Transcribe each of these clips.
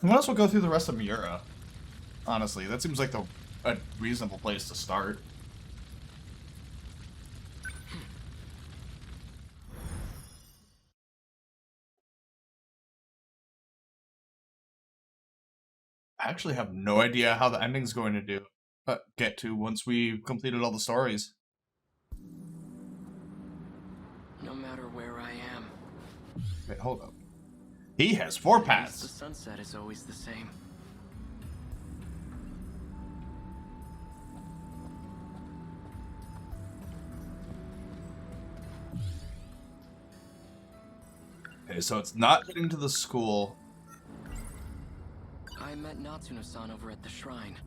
We might as well go through the rest of Miura. Honestly, that seems like a reasonable place to start. I actually have no idea how the ending's going to get to once we've completed all the stories. No matter where I am. Wait, hold up. He has 4 paths. The sunset is always the same. Okay, so it's not getting to the school. I met Natsuno-san over at the shrine.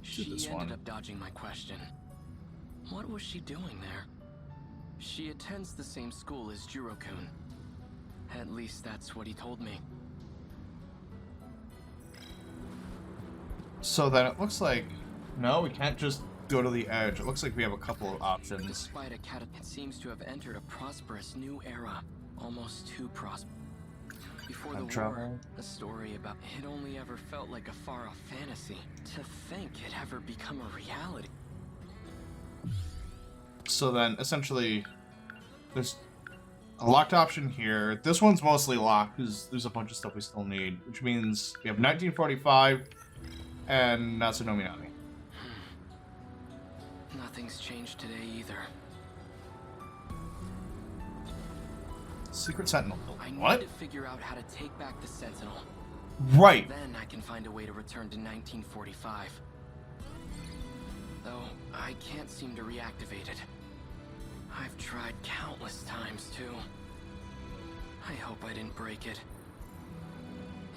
She ended up dodging my question. What was she doing there? She attends the same school as Jiro-kun. At least that's what he told me. So then it looks like... No, we can't just go to the edge. It looks like we have a couple of options. Despite a it seems to have entered a prosperous new era. Almost too prosperous. Before the war, a story about it only ever felt like a far-off fantasy. To think it ever become a reality. So then, essentially, there's a locked option here. This one's mostly locked because there's a bunch of stuff we still need, which means we have 1945 and Natsuno Minami. Nothing's changed today either. Secret Sentinel. I What? need to figure out how to take back the Sentinel. Right. Then I can find a way to return to 1945. Though I can't seem to reactivate it. I've tried countless times too. I hope I didn't break it.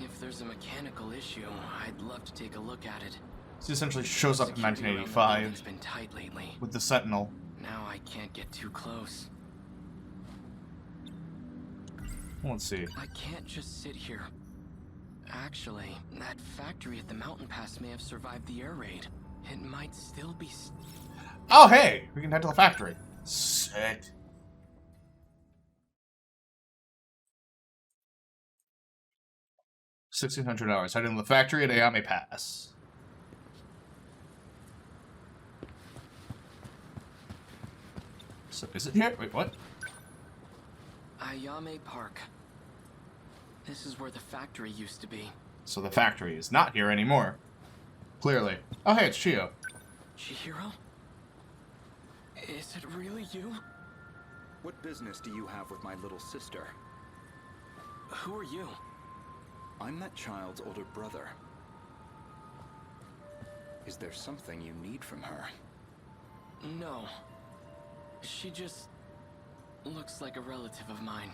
If there's a mechanical issue, I'd love to take a look at it. He essentially shows up in 1985 been tight lately. with the Sentinel. Now I can't get too close. Let's see. I can't just sit here. Actually, that factory at the mountain pass may have survived the air raid. It might still be... Oh, hey! We can head to the factory. Sick. $1,600. Heading to the factory at Ayame Pass. So, is it here? Wait, what? Ayame Park. This is where the factory used to be. So the factory is not here anymore. Clearly. Oh, hey, it's Chio. Chihiro? Is it really you? What business do you have with my little sister? Who are you? I'm that child's older brother. Is there something you need from her? No. She just looks like a relative of mine.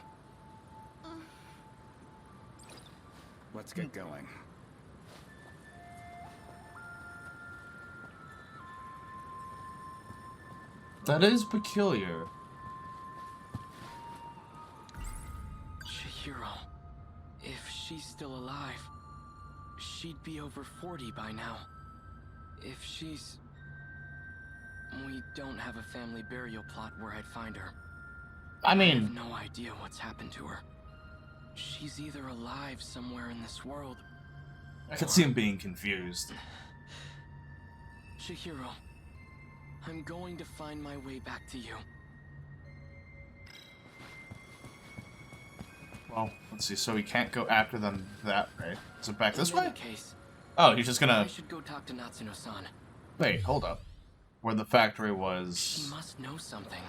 Let's get going. That is peculiar. Chihiro. If she's still alive, she'd be over 40 by now. If she's... We don't have a family burial plot where I'd find her. I mean... I have no idea what's happened to her. She's either alive somewhere in this world... I could see him being confused. Chihiro, I'm going to find my way back to you. Well, let's see. So we can't go after them that way. Is it back this In way? any case, Oh, he's just I gonna... should go talk to Natsuno-san. Wait, hold up. Where the factory was... She must know something.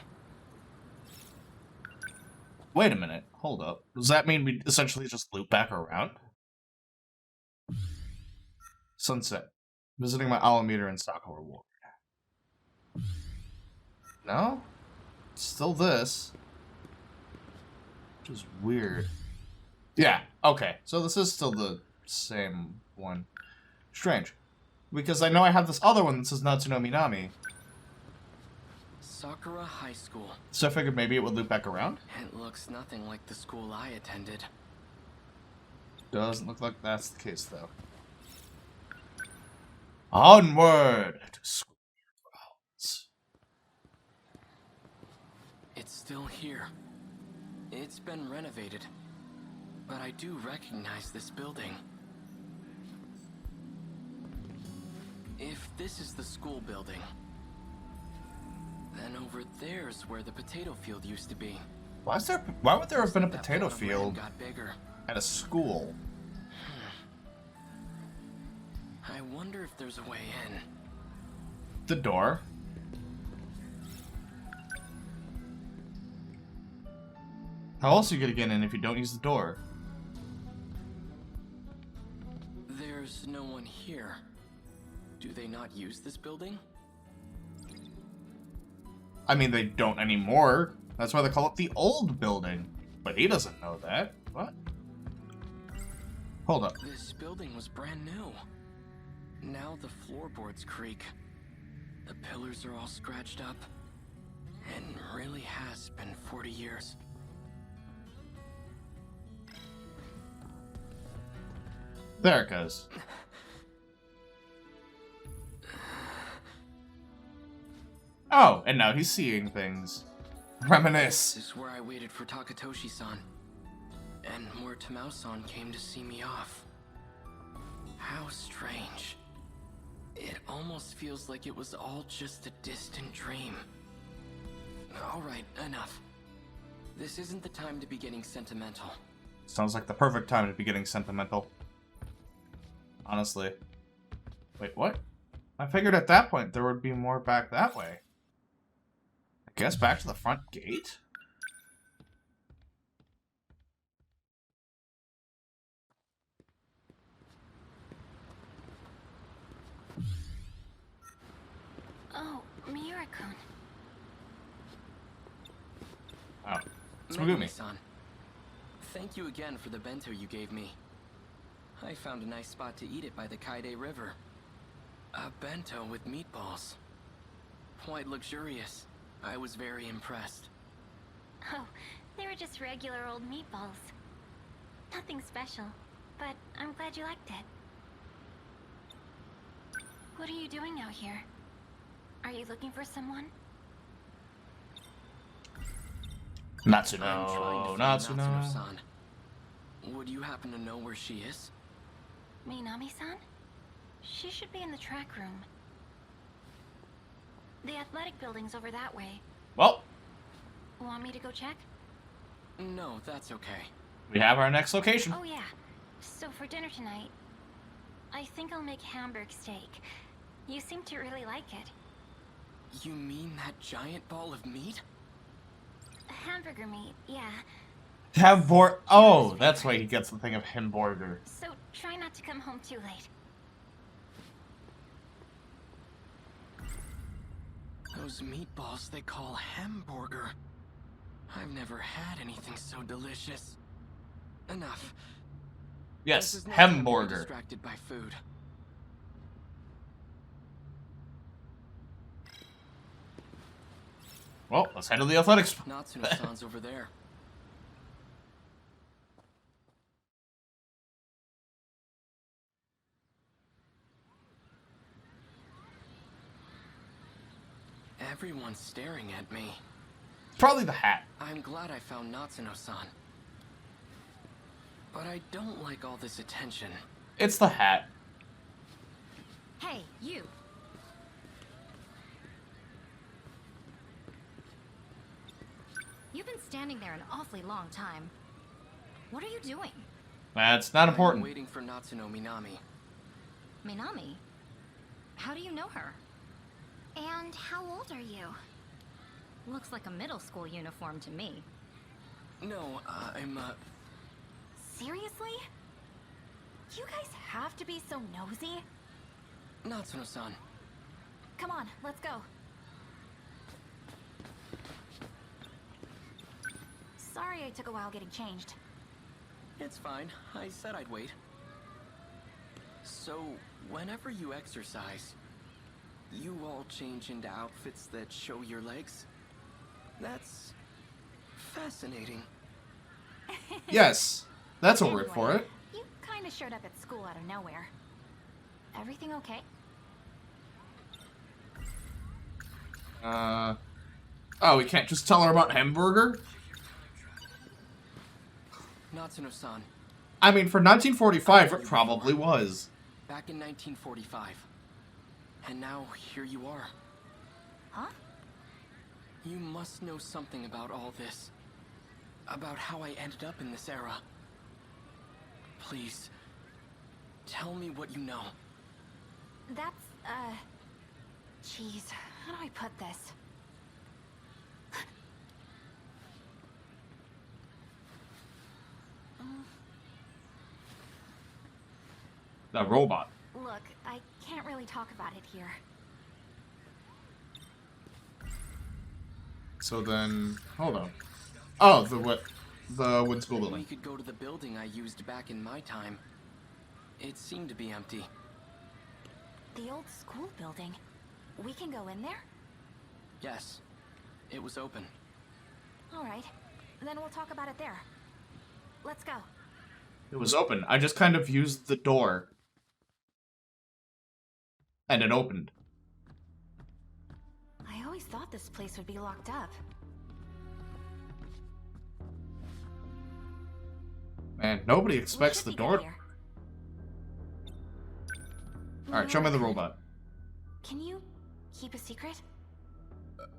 Wait a minute. Hold up. Does that mean we essentially just loop back around? Sunset. Visiting my Alameter and Sako reward. No? Still this. Which is weird. Yeah, okay. So this is still the same one. Strange. Because I know I have this other one that says Natsuno Minami. Sakura High School. So I figured maybe it would loop back around? It looks nothing like the school I attended. Doesn't look like that's the case, though. Onward to school grounds. It's still here. It's been renovated. But I do recognize this building. If this is the school building, then over there's where the potato field used to be. Why would there have been a That potato plot of land field got bigger. at a school? I wonder if there's a way in. The door. How else are you gonna get in if you don't use the door? There's no one here. Do they not use this building? I mean, they don't anymore. That's why they call it the old building. But he doesn't know that. What? Hold up. This building was brand new. Now the floorboards creak. The pillars are all scratched up. It really has been 40 years. There it goes. Oh, and now he's seeing things. Reminisce. This is where I waited for Takatoshi-san. And where Tamao-san came to see me off. How strange. It almost feels like it was all just a distant dream. Alright, enough. This isn't the time to be getting sentimental. Sounds like the perfect time to be getting sentimental. Honestly. Wait, what? I figured at that point there would be more back that way. I guess back to the front gate? Oh, Miura-kun. Oh. It's Megumi. Megumi-san, thank you again for the bento you gave me. I found a nice spot to eat it by the Kaide River. A bento with meatballs. Quite luxurious. I was very impressed. Oh, they were just regular old meatballs. Nothing special, but I'm glad you liked it. What are you doing out here? Are you looking for someone? I'm trying to Natsuno, find Natsuno. Natsuno-san. Would you happen to know where she is? Minami-san? She should be in the track room. The athletic building's over that way. Well, Want me to go check? No, that's okay. we have our next location. Oh yeah. So for dinner tonight, I think I'll make Hamburg steak. You seem to really like it. You mean that giant ball of meat? Hamburger meat, yeah. Oh, that's why he gets the thing of Hamburger. So try not to come home too late. Those meatballs they call hamburger. I've never had anything so delicious. Enough. This Yes, is not time to be Hamburger. distracted by food. Well, let's head to the athletics. Natsuno-san's over there. Everyone's staring at me. Probably the hat. I'm glad I found Natsuno-san. But I don't like all this attention. It's the hat. Hey, you. You've been standing there an awfully long time. What are you doing? That's not I'm important. waiting for Natsuno Minami. Minami? How do you know her? And how old are you? Looks like a middle school uniform to me. No, I'm, Seriously? You guys have to be so nosy? Natsuno-san. Come on, let's go. Sorry I took a while getting changed. It's fine. I said I'd wait. So, whenever you exercise, you all change into outfits that show your legs? That's fascinating. Yes, that's a word for it. You kinda showed up at school out of nowhere. Everything okay? Oh, we can't just tell her about Hamburger? Natsuno-san, I mean, for 1945, it probably was. back in 1945, And now, here you are. Huh? You must know something about all this. About how I ended up in this era. Please, tell me what you know. That's, Jeez, how do I put this? That robot. Look, I can't really talk about it here. So then, hold on. Oh, the what? The wood school We building. could go to the building I used back in my time. It seemed to be empty. The old school building. We can go in there? Yes, it was open. Alright, then we'll talk about it there. Let's go. It was open. I just kind of used the door. And it opened. I always thought this place would be locked up. Man, nobody We expects should the be door. good here. Alright, show me the robot. Can you keep a secret?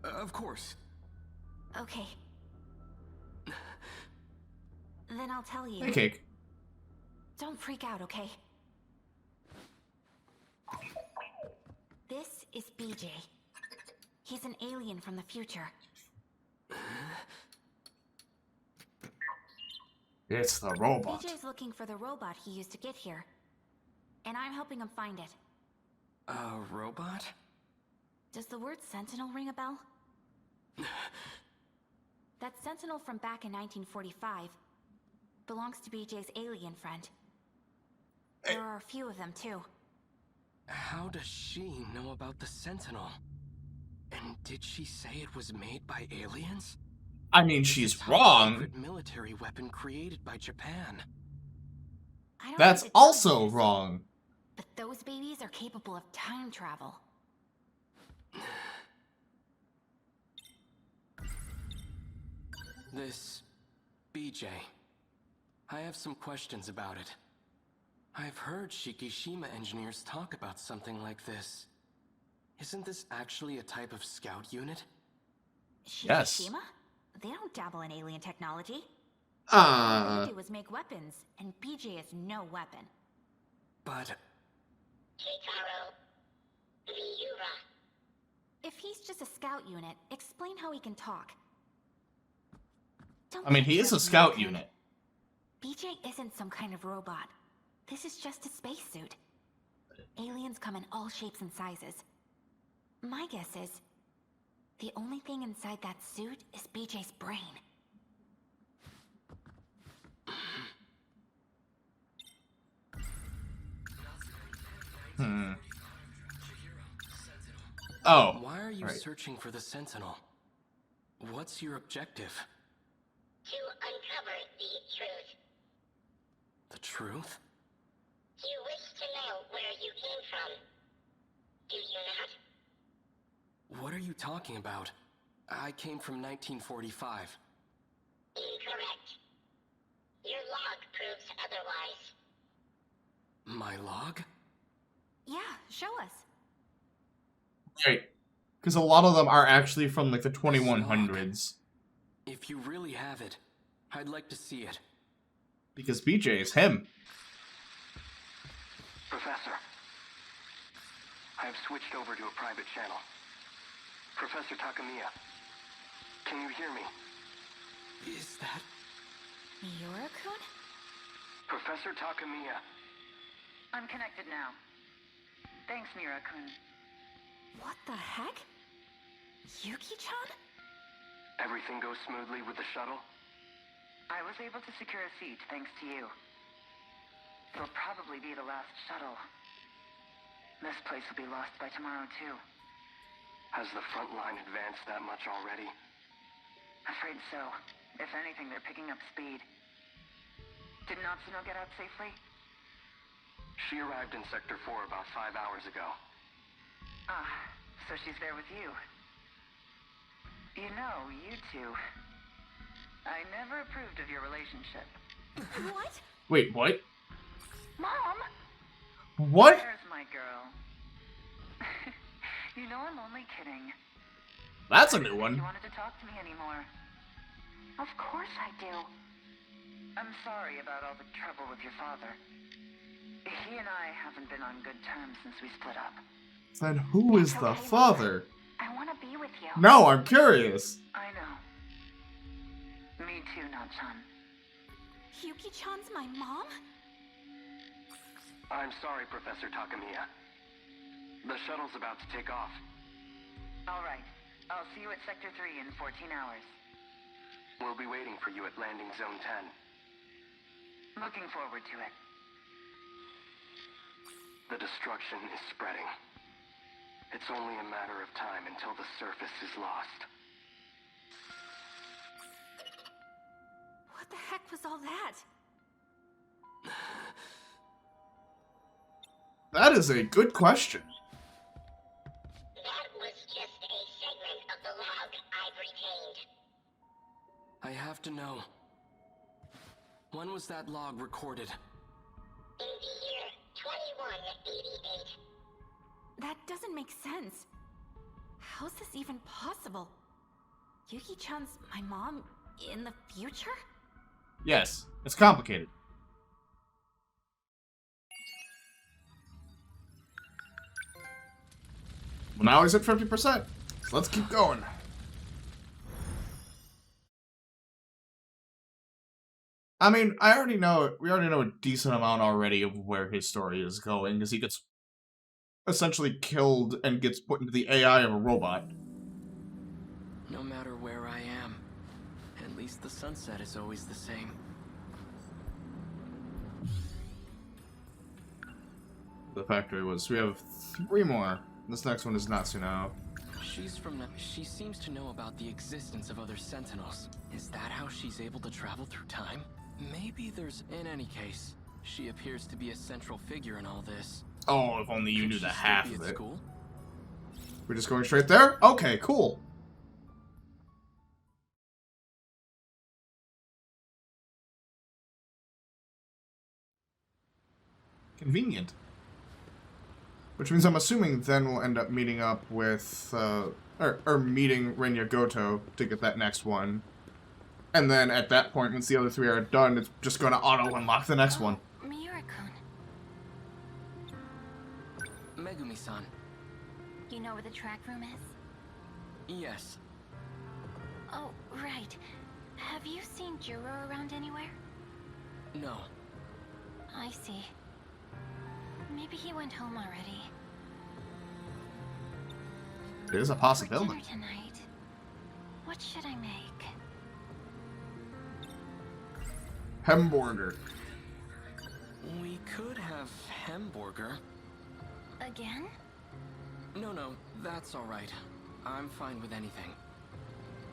Of course. Okay. Then I'll tell you. Hey, Cake. Don't freak out, okay? This is BJ. He's an alien from the future. It's the robot. BJ's looking for the robot he used to get here. And I'm helping him find it. A robot? Does the word Sentinel ring a bell? That Sentinel from back in 1945 belongs to BJ's alien friend. There are a few of them, too. How does she know about the Sentinel? And did she say it was made by aliens? I mean, This she's is a wrong. secret military weapon created by Japan. I don't That's need to tell you also this, wrong. but those babies are capable of time travel. This BJ. I have some questions about it. I've heard Shikishima engineers talk about something like this. Isn't this actually a type of scout unit? Yes. Shikishima? They don't dabble in alien technology. All they do is make weapons, and BJ is no weapon. But If he's just a scout unit, explain how he can talk. Don't I mean, get he is a tripped, scout American. unit. BJ isn't some kind of robot. This is just a spacesuit. Aliens come in all shapes and sizes. My guess is, the only thing inside that suit is BJ's brain. Oh. why are you right. searching for the Sentinel? What's your objective? To uncover the truth. The truth? You wish to know where you came from. Do you not? What are you talking about? I came from 1945. Incorrect. Your log proves otherwise. My log? Yeah, show us. Right. Because a lot of them are actually from, like, the 2100s. If you really have it, I'd like to see it. Because BJ is him. Professor, I have switched over to a private channel. Professor Takamiya, can you hear me? Is that... Miura-kun? Professor Takamiya. I'm connected now. Thanks, Mira-kun. What the heck? Yuki-chan? Everything goes smoothly with the shuttle? I was able to secure a seat thanks to you. It'll probably be the last shuttle. This place will be lost by tomorrow, too. Has the front line advanced that much already? Afraid so. If anything, they're picking up speed. Did Natsuno get out safely? She arrived in Sector 4 about 5 hours ago. Ah, so she's there with you. You know, you two. I never approved of your relationship. What? Wait, what? Mom! What? There's my girl. You know I'm only kidding. That's a new I didn't think one. you wanted to talk to me anymore. Of course I do. I'm sorry about all the trouble with your father. He and I haven't been on good terms since we split up. Then who is the father? I want to be with you. No, I'm curious. I know. Me too, Nan-chan. Yuki-chan's my mom? I'm sorry, Professor Takamiya. The shuttle's about to take off. All right. I'll see you at Sector 3 in 14 hours. We'll be waiting for you at Landing Zone 10. Looking forward to it. The destruction is spreading. It's only a matter of time until the surface is lost. What the heck was all that? That is a good question. That was just a segment of the log I've retained. I have to know. When was that log recorded? In the year 2188. That doesn't make sense. How's this even possible? Yuki-chan's my mom in the future? Yes, it's complicated. Well, now he's at 50%. So let's keep going. I mean, we already know a decent amount already of where his story is going, because he gets essentially killed and gets put into the AI of a robot. No matter where I am, at least the sunset is always the same. The factory was. We have 3 more. This next one is Natsuno. She seems to know about the existence of other Sentinels. Is that how she's able to travel through time? Maybe there's... In any case, she appears to be a central figure in all this. Oh, if only you Could knew she the still half be of at it. School? We're just going straight there? Okay, cool. Convenient. Which means I'm assuming then we'll end up meeting up with, or meeting Renya Goto to get that next one. And then at that point, once the other 3 are done, it's just going to auto-unlock the next one. Miura-kun. Megumi-san. You know where the track room is? Yes. Oh, right. Have you seen Juro around anywhere? No. I see. Maybe he went home already. It is a For possibility. dinner tonight, what should I make? Hamburger. We could have hamburger. Again? No, that's all right. I'm fine with anything.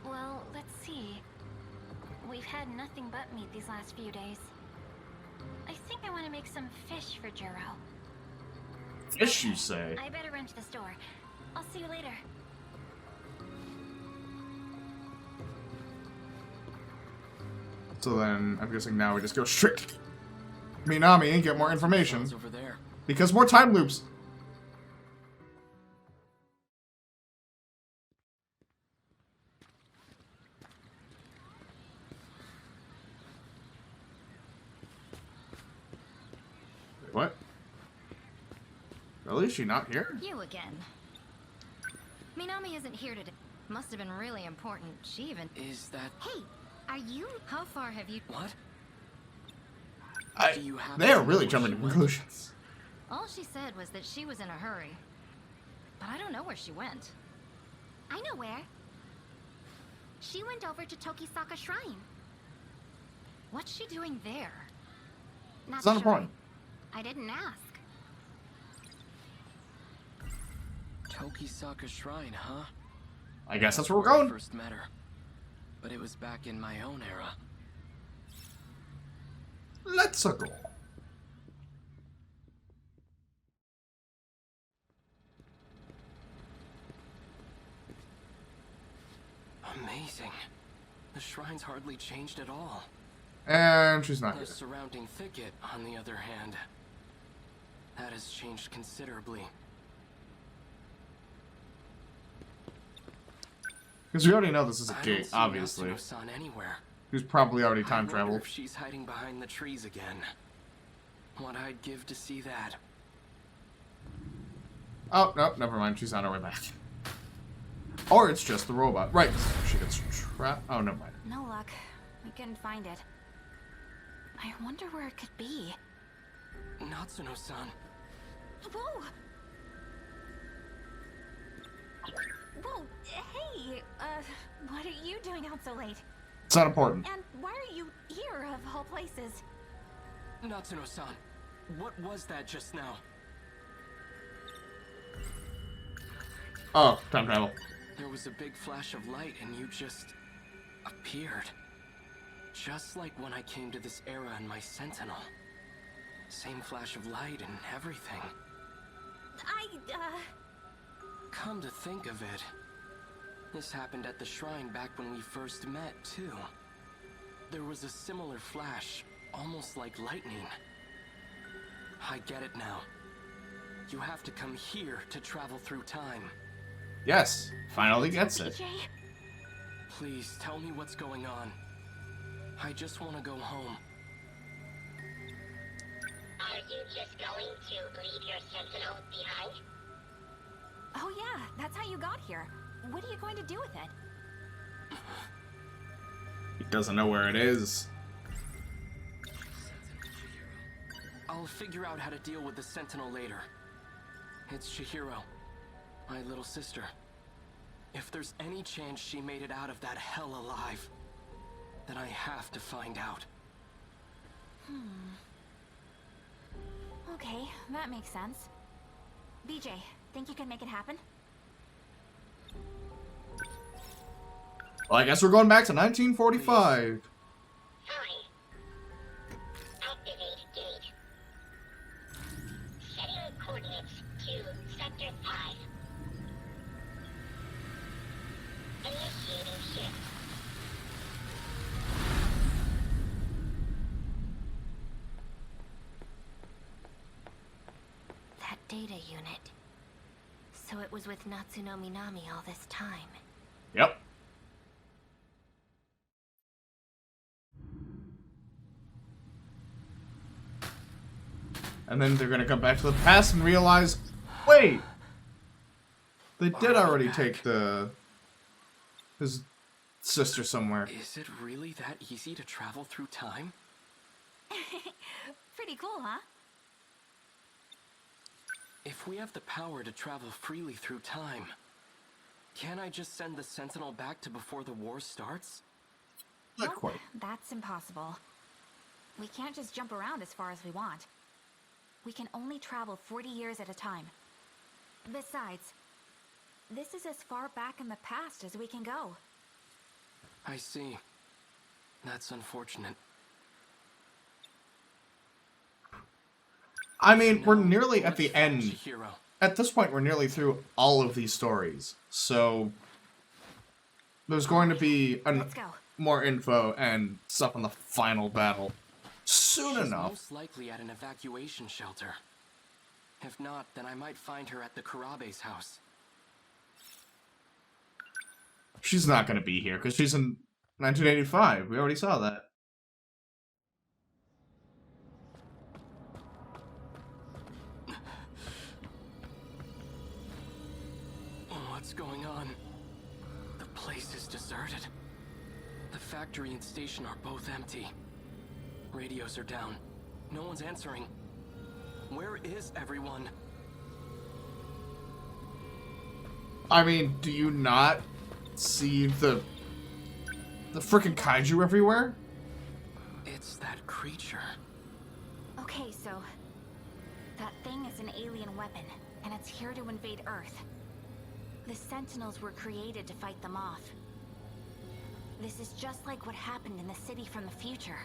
Well, let's see. We've had nothing but meat these last few days. I think I want to make some fish for Juro. Fish, you say? I better run to the store. I'll see you later. So then, I'm guessing now we just go straight to Minami and get more information. Sounds over there. Because more time loops. Wait, what? Really? Is she not here? You again. Minami isn't here today. Must have been really important. She even... Is that... Hey, are you... How far have you... What? Do you happen They to are know really where jumping she to went? conclusions. All she said was that she was in a hurry. But I don't know where she went. I know where. She went over to Tokisaka Shrine. What's she doing there? It's not important. I didn't ask. Tokisaka Shrine, huh? I guess that's where we're I going. first met her. But it was back in my own era. Let's go. Amazing. The shrine's hardly changed at all. And she's not The here. surrounding thicket, on the other hand, that has changed considerably. Because we already know this is a I don't gate, see obviously. Natsuno-san anywhere. He's probably already I time wonder traveled. if she's hiding behind the trees again. What I'd give to see that. Oh, no, never mind. She's on her way back. Or it's just the robot. Right. She gets trapped. Oh, never mind. No luck. We couldn't find it. I wonder where it could be. Natsuno-san. Whoa! Whoa, hey! What are you doing out so late? It's not important. And why are you here, of all places? Natsuno-san, what was that just now? Oh, time travel. There was a big flash of light and you just appeared. Just like when I came to this era in my Sentinel. Same flash of light and everything. Come to think of it, this happened at the shrine back when we first met, too. There was a similar flash, almost like lightning. I get it now. You have to come here to travel through time. Yes, finally gets it. BJ? Please, tell me what's going on. I just want to go home. Are you just going to leave your Sentinel behind? Oh yeah, that's how you got here. What are you going to do with it? He doesn't know where it is. I'll figure out how to deal with the Sentinel later. It's Chihiro, my little sister. If there's any chance she made it out of that hell alive, then I have to find out. Okay, that makes sense. BJ, think you can make it happen? Well, I guess we're going back to 1945. Fine. Activate gate. Setting coordinates to Sector 5. Initiating shift. That data unit. So it was with Natsuno Minami all this time. Yep. And then they're gonna come back to the past and realize, wait, they did already take his sister somewhere. Is it really that easy to travel through time? Pretty cool, huh? If we have the power to travel freely through time, can't I just send the Sentinel back to before the war starts? Not Nope, quite. that's impossible. We can't just jump around as far as we want. We can only travel 40 years at a time. Besides, this is as far back in the past as we can go. I see. That's unfortunate. I mean, we're Now, nearly at the let's find end. Chihiro. At this point, we're nearly through all of these stories. So, there's going to be Let's go. more info and stuff on the final battle soon She's enough. most likely at an evacuation shelter. If not, then I might find her at the Kurabe's house. She's not going to be here because she's in 1985. We already saw that. What's going on? The place is deserted. The factory and station are both empty. Radios are down. No one's answering. Where is everyone? I mean, do you not see the freaking kaiju everywhere? It's that creature. Okay, so that thing is an alien weapon, and it's here to invade Earth. The Sentinels were created to fight them off. This is just like what happened in the city from the future.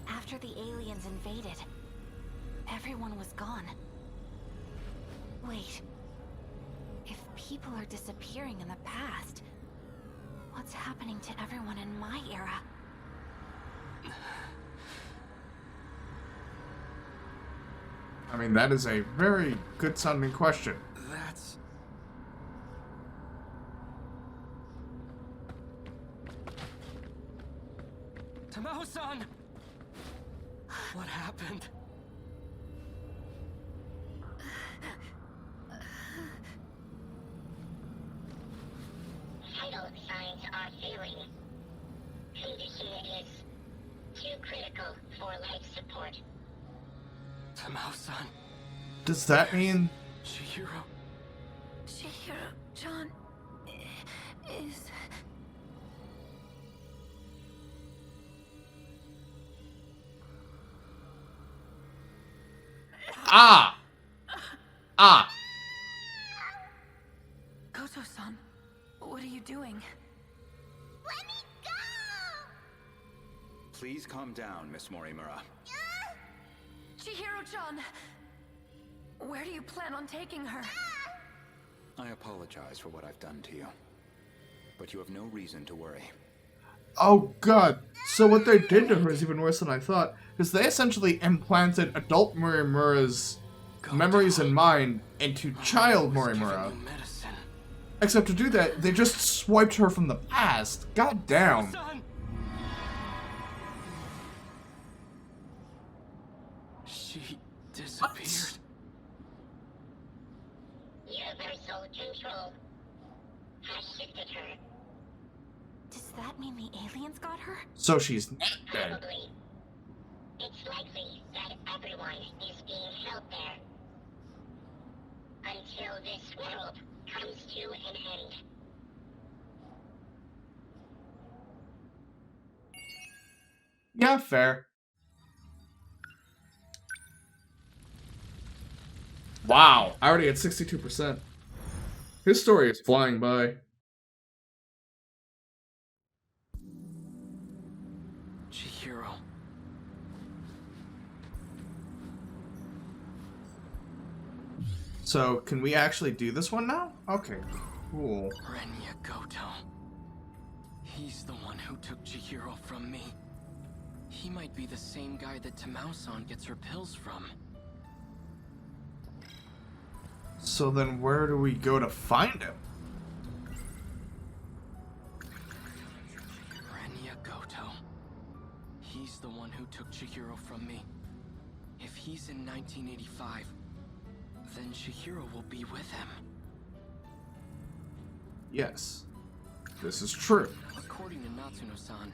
After the aliens invaded, everyone was gone. Wait. If people are disappearing in the past, what's happening to everyone in my era? I mean, that is a very good sounding question. That's... vital signs are failing. Condition is too critical for life support. Tamao-san. Does that mean... Chihiro. John is... Ah! Goto-san, what are you doing? Let me go! Please calm down, Miss Morimura. Chihiro-chan! Where do you plan on taking her? I apologize for what I've done to you. But you have no reason to worry. Oh god. So what they did to her is even worse than I thought. Because they essentially implanted adult Morimura's memories and mind into child Morimura. Except to do that, they just swiped her from the past. God damn. She disappeared. Universal control has shifted her. Does that mean the aliens got her? So she's not dead. Probably. It's likely that everyone is being held there. Until this world comes to an end. Yeah, fair. Wow, I already had 62%. His story is flying by. Chihiro. So, can we actually do this one now? Okay, cool. Renya Goto. He's the one who took Chihiro from me. He might be the same guy that Tamao-san gets her pills from. So then where do we go to find him? Renya Goto. He's the one who took Chihiro from me. If he's in 1985, then Chihiro will be with him. Yes, this is true. According to Natsuno-san,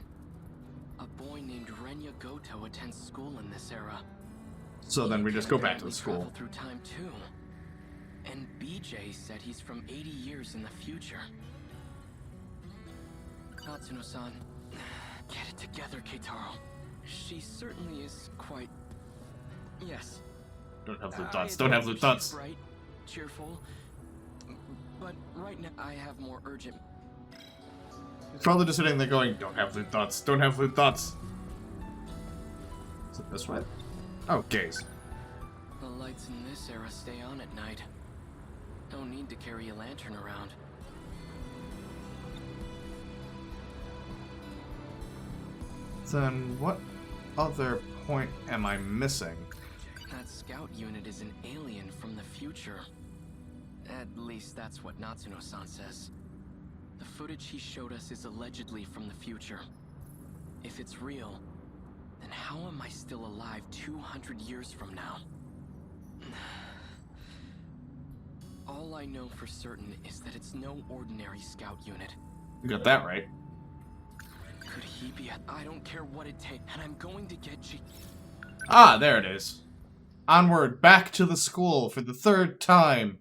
a boy named Renya Goto attends school in this era. So then we just go back to the school. Travel through time too. And BJ said he's from 80 years in the future. Natsuno-san, get it together, Keitaro. She certainly is quite... Yes. Don't have loot thoughts. Don't have loot thoughts. She's bright, cheerful. But right now I have more urgent... He's probably just sitting there going, don't have loot thoughts. Don't have loot thoughts. Is it this way? Oh, gaze. The lights in this era stay on at night. No need to carry a lantern around. Then what other point am I missing? That scout unit is an alien from the future. At least that's what Natsuno-san says. The footage he showed us is allegedly from the future. If it's real, then how am I still alive 200 years from now? All I know for certain is that it's no ordinary scout unit. You got that right. Could he be at... I don't care what it takes, and I'm going to get Ah, there it is. Onward, back to the school for the third time.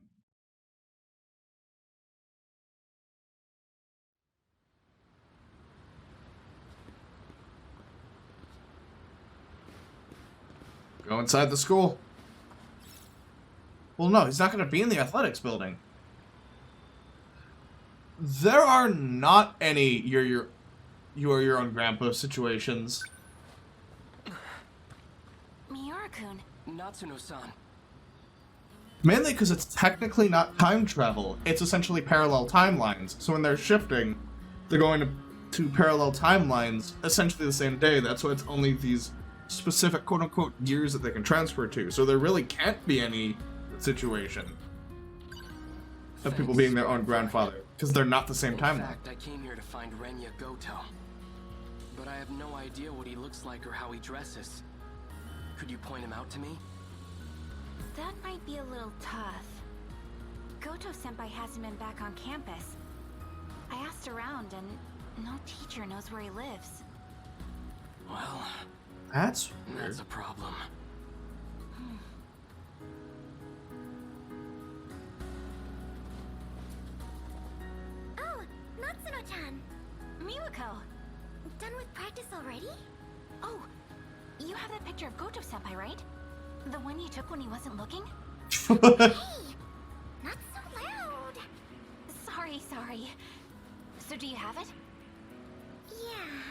Go inside the school. Well, no, he's not going to be in the athletics building. There are not any you are your own grandpa situations. Miura-kun. Natsuno-san. Mainly because it's technically not time travel. It's essentially parallel timelines. So when they're shifting, they're going to parallel timelines essentially the same day. That's why it's only these specific quote-unquote years that they can transfer to. So there really can't be any situation of people being their own grandfather, because they're not the same timeline. In fact, I came here to find Renya Goto. But I have no idea what he looks like or how he dresses. Could you point him out to me? That might be a little tough. Goto-senpai hasn't been back on campus. I asked asked around and no teacher knows where he lives. Well, That's weird. that's a problem. Oh, Natsuno-chan. Miwako! Done with practice already? Oh, you have that picture of Goto-senpai, right? The one you took when he wasn't looking? Hey! Not so loud! Sorry. So do you have it? Yeah.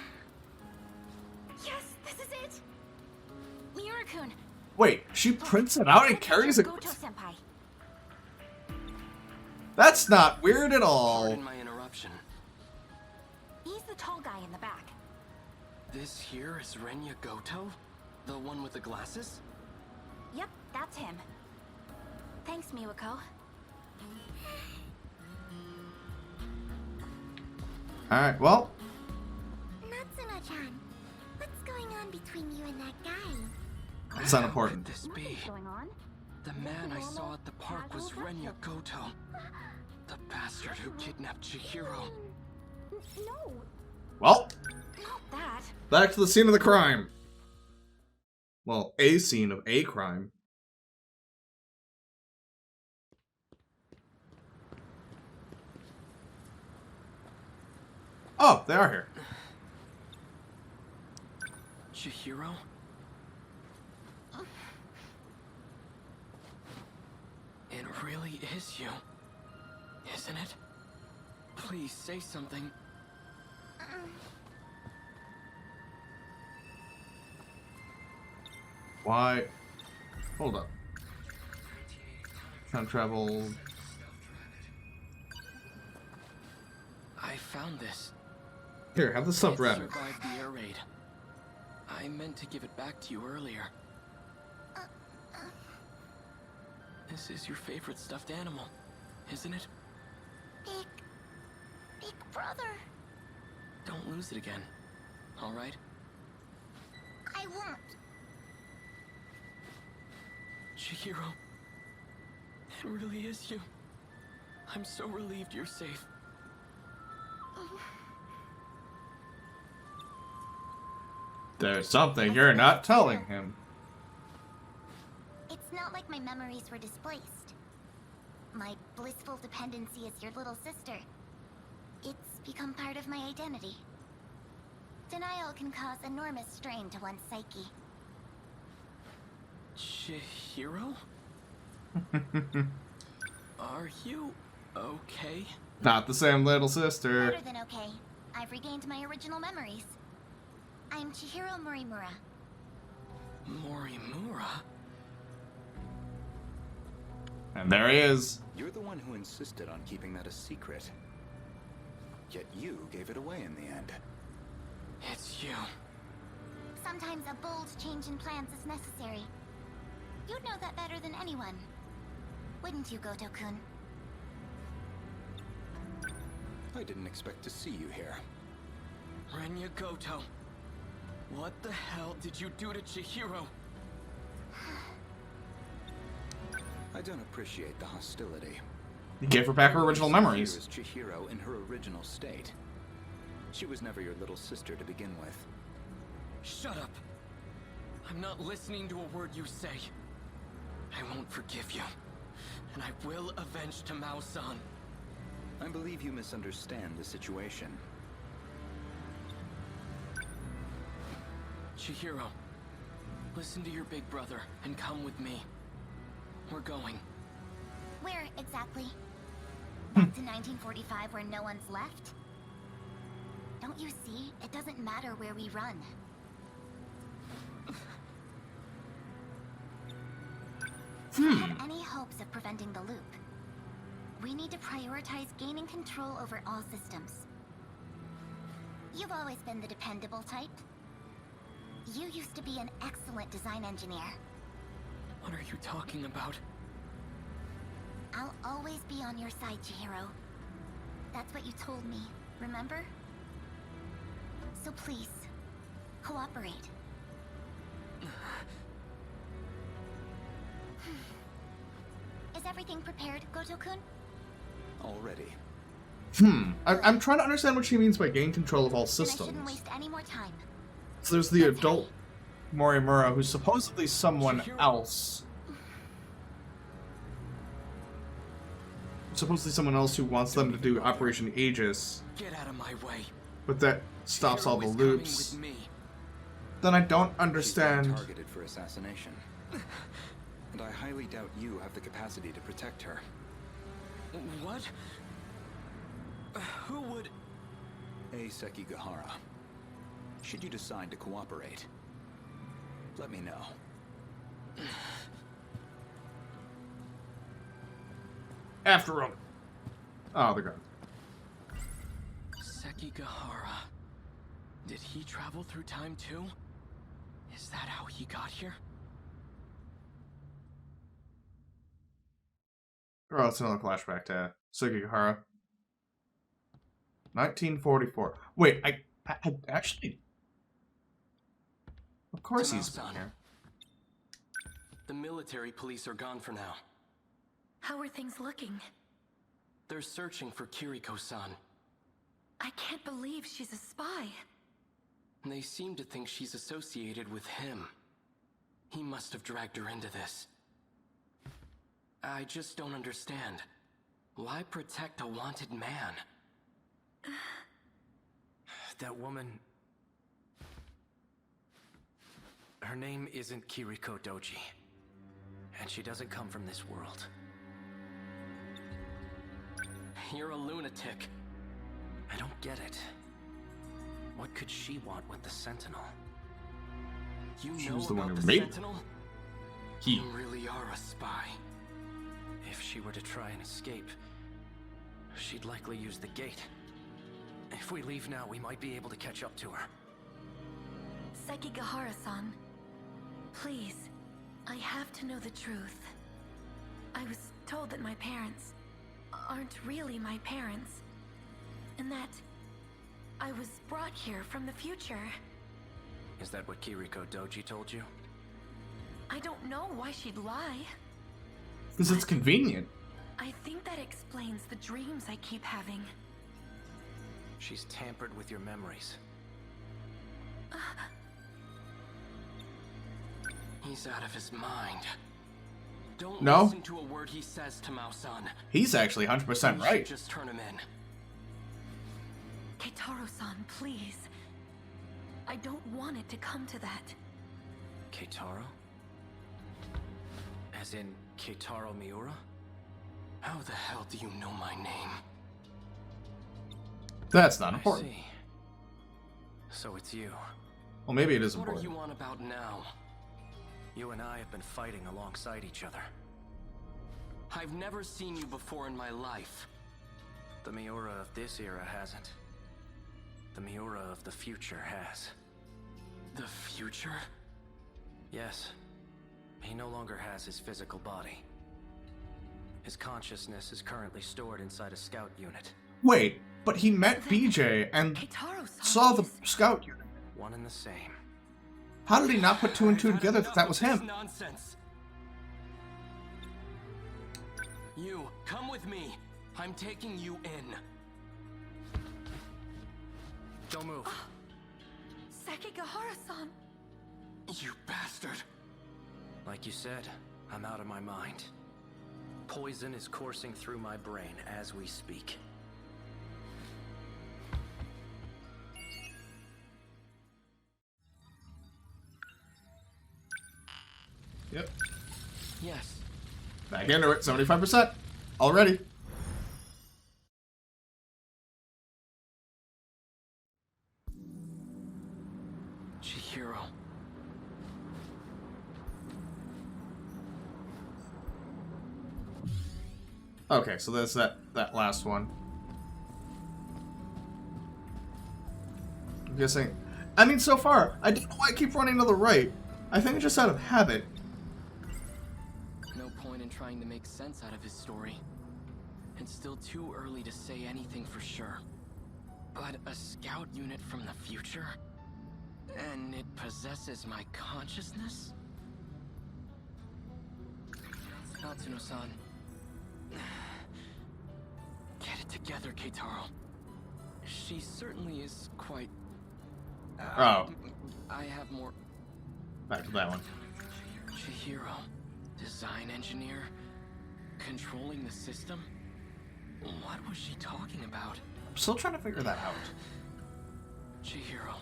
Yes, this is it! Miura-kun! Wait, she prints it out and carries it? Goto-senpai. That's not weird at all. Pardon my interruption. He's the tall guy in the back. This here is Renya Goto? The one with the glasses? Yep, that's him. Thanks, Miwako. Alright, well, Natsuno-chan, what's going on between you and that guy? it's not important. How could this be? What's going on? The man I saw at the park was Renya Goto. The bastard who kidnapped Chihiro. No, Well, not that. back to the scene of the crime. Well, a scene of a crime. Oh, they are here. Chihiro? It really is you, isn't it? Please say something. Why? Hold up. Time travel. I found this. Here, have the stuff It wrapped. survived the air raid. I meant to give it back to you earlier. This is your favorite stuffed animal, isn't it? Big brother. Don't lose it again, all right? I won't. Chihiro, it really is you. I'm so relieved you're safe. There's something you're not telling him. It's not like my memories were displaced. My blissful dependency as your little sister. It's become part of my identity. Denial can cause enormous strain to one's psyche. Chihiro? Are you okay? Not the same little sister. Better than okay. I've regained my original memories. I'm Chihiro Morimura. Morimura? And there he is. You're the one who insisted on keeping that a secret. Yet you gave it away in the end. It's you. Sometimes a bold change in plans is necessary. You'd know that better than anyone. Wouldn't you, Goto-kun? I didn't expect to see you here. Renya Goto. What the hell did you do to Chihiro? I don't appreciate the hostility. You gave her back her original memories. Here is Chihiro in her original state. She was never your little sister to begin with. Shut up. I'm not listening to a word you say. I won't forgive you. And I will avenge Tamao-san. I believe you misunderstand the situation. Chihiro, listen to your big brother and come with me. We're going. Where exactly? Back to 1945 where no one's left? Don't you see? It doesn't matter where we run. To have any hopes of preventing the loop, we need to prioritize gaining control over all systems. You've always been the dependable type. You used to be an excellent design engineer. What are you talking about? I'll always be on your side, Chihiro. That's what you told me, remember? So please, cooperate. Is everything prepared, Goto-kun? Already. I'm trying to understand what she means by gain control of all Then I shouldn't systems. waste any more time. So there's the adult Morimura, who's supposedly someone else. Supposedly someone else who wants them to do Operation Aegis. Get out of my way. But that stops all the Hero is coming loops. with me. Then I don't She's been understand. targeted for assassination. And I highly doubt you have the capacity to protect her. What? Who would... A Sekigahara. Should you decide to cooperate, let me know. After him. Oh, they're gone. Sekigahara. Did he travel through time too? Is that how he got here? Oh, it's another flashback to Sekigahara. 1944. Wait, I actually... Of course he's been here. The military police are gone for now. How are things looking? They're searching for Kiriko-san. I can't believe she's a spy. They seem to think she's associated with him. He must have dragged her into this. I just don't understand. Why protect a wanted man? That woman... Her name isn't Kiriko Doji. And she doesn't come from this world. You're a lunatic. I don't get it. What could she want with the Sentinel? You She know was the one about who the made Sentinel? He. You really are a spy. If she were to try and escape, she'd likely use the gate. If we leave now, we might be able to catch up to her. Sekigahara-san, please, I have to know the truth. I was told that my parents aren't really my parents, and that I was brought here from the future. Is that what Kiriko Doji told you? I don't know why she'd lie. Because it's convenient. I think that explains the dreams I keep having. She's tampered with your memories. He's out of his mind. Don't No. listen to a word he says to Mao-san. He's actually 100% You should right. just turn him in. Keitaro-san, please. I don't want it to come to that. Keitaro? As in Keitaro Miura? How the hell do you know my name? That's not I important. see. So it's you. Well, maybe it is What are important. you on about now? You and I have been fighting alongside each other. I've never seen you before in my life. The Miura of this era hasn't. The Miura of the future has. The future? Yes. He no longer has his physical body. His consciousness is currently stored inside a scout unit. Wait, but he met BJ and Keitaro-san, saw the please. scout unit. One and the same. How did he not put two and two I've had together enough that that of was this him? Nonsense. You, come with me. I'm taking you in. Don't move. Sekigahara-san. You bastard. Like you said, I'm out of my mind. Poison is coursing through my brain as we speak. Yep. Yes. Back into it, 75% already. Chihiro. Okay, so that's that last one. I'm guessing. I mean, so far, I don't know why I keep running to the right. I think it's just out of habit. No point in trying to make sense out of his story. It's still too early to say anything for sure. But a scout unit from the future? And it possesses my consciousness? Natsuno-san. Get it together, Keitaro. She certainly is quite... Oh. I have more... Back to that one. Chihiro, design engineer, controlling the system? What was she talking about? I'm still trying to figure that out. Chihiro.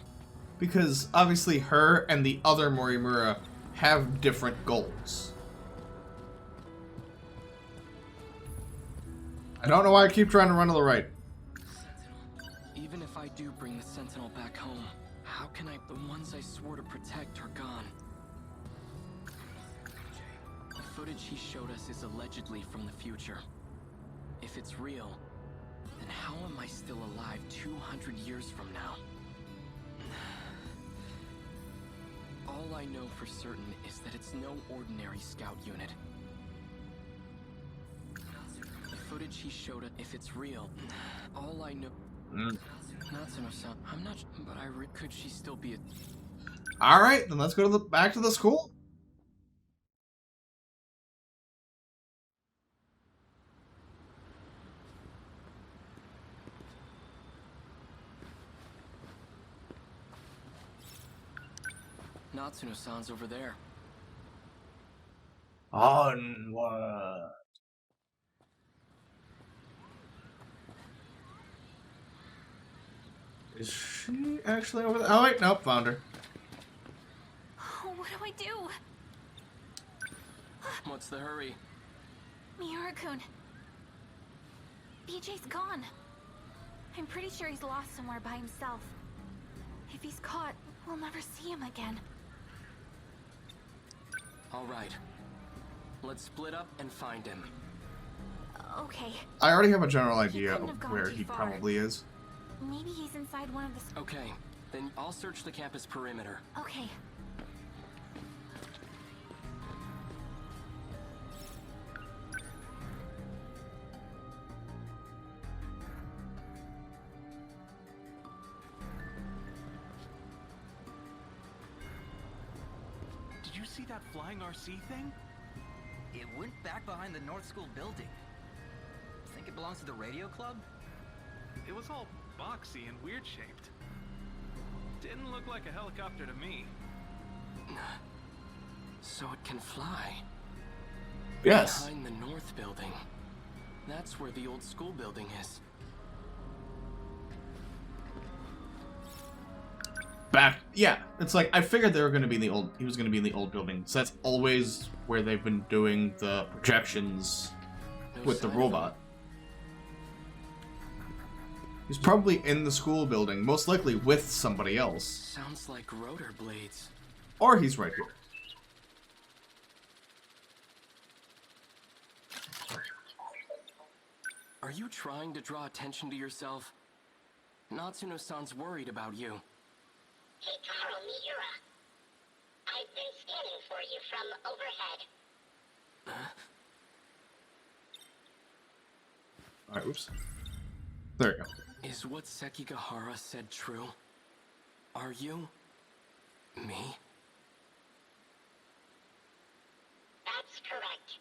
Because obviously her and the other Morimura have different goals. I don't know why I keep trying to run to the right. Sentinel. Even if I do bring the Sentinel back home, how can I... The ones I swore to protect are gone. The footage he showed us is allegedly from the future. If it's real, then how am I still alive 200 years from now? All I know for certain is that it's no ordinary scout unit. The footage he showed us, if it's real, all I know... Natsuno-san, I'm not... But could she still be a... Alright, then let's go to back to the school. Natsuno-san's over there. Onward. Is she actually over there? Oh wait, nope, found her. Oh, what do I do? What's the hurry? Miura-kun. BJ's gone. I'm pretty sure he's lost somewhere by himself. If he's caught, we'll never see him again. All right. Let's split up and find him. Okay. I already have a general idea couldn't of have gone where too he far. probably is. Maybe he's inside one of the... Okay, then I'll search the campus perimeter. Okay. Did you see that flying RC thing? It went back behind the North School building. Think it belongs to the radio club? It was all boxy and weird shaped. Didn't look like a helicopter to me. So it can fly. Yes. Behind the North building. That's where the old school building is. Back, yeah. It's like I figured they were going to be in the old. He was going to be in the old building. So that's always where they've been doing the projections with the robot. He's probably in the school building, most likely with somebody else. Sounds like rotor blades. Or he's right here. Are you trying to draw attention to yourself? Natsuno-san's worried about you. Keitaro Miura. I've been scanning for you from overhead. Alright, oops. There we go. Is what Sekigahara said true? Are you... me? That's correct.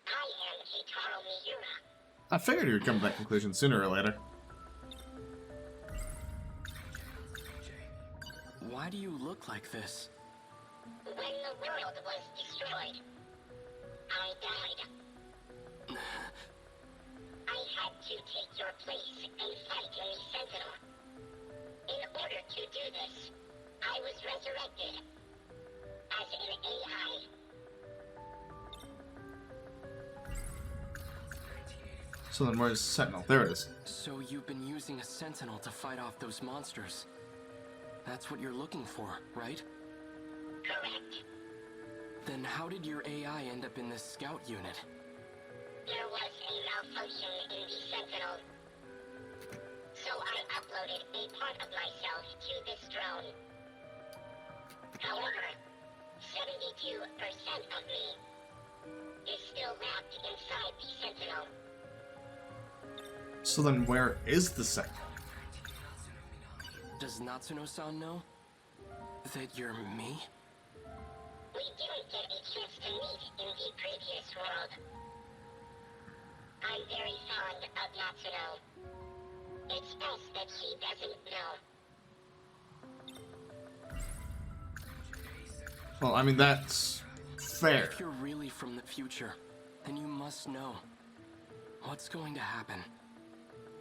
I am Keitaro Miura. I figured he would come to that conclusion sooner or later. Why do you look like this? When the world was destroyed, I died. I had to take your place and fight in the Sentinel. In order to do this, I was resurrected as an AI. So then where's Sentinel? There it is. So you've been using a Sentinel to fight off those monsters. That's what you're looking for, right? Correct. Then how did your AI end up in this scout unit? There was a malfunction in the Sentinel. So I uploaded a part of myself to this drone. However, 72% of me is still wrapped inside the Sentinel. So then where is the Sentinel? Does Natsuno-san know that you're me? We didn't get a chance to meet in the previous world. I I'm very fond of Natsuno. It's best that she doesn't know. Well, I mean, that's fair. If you're really from the future, then you must know. What's going to happen?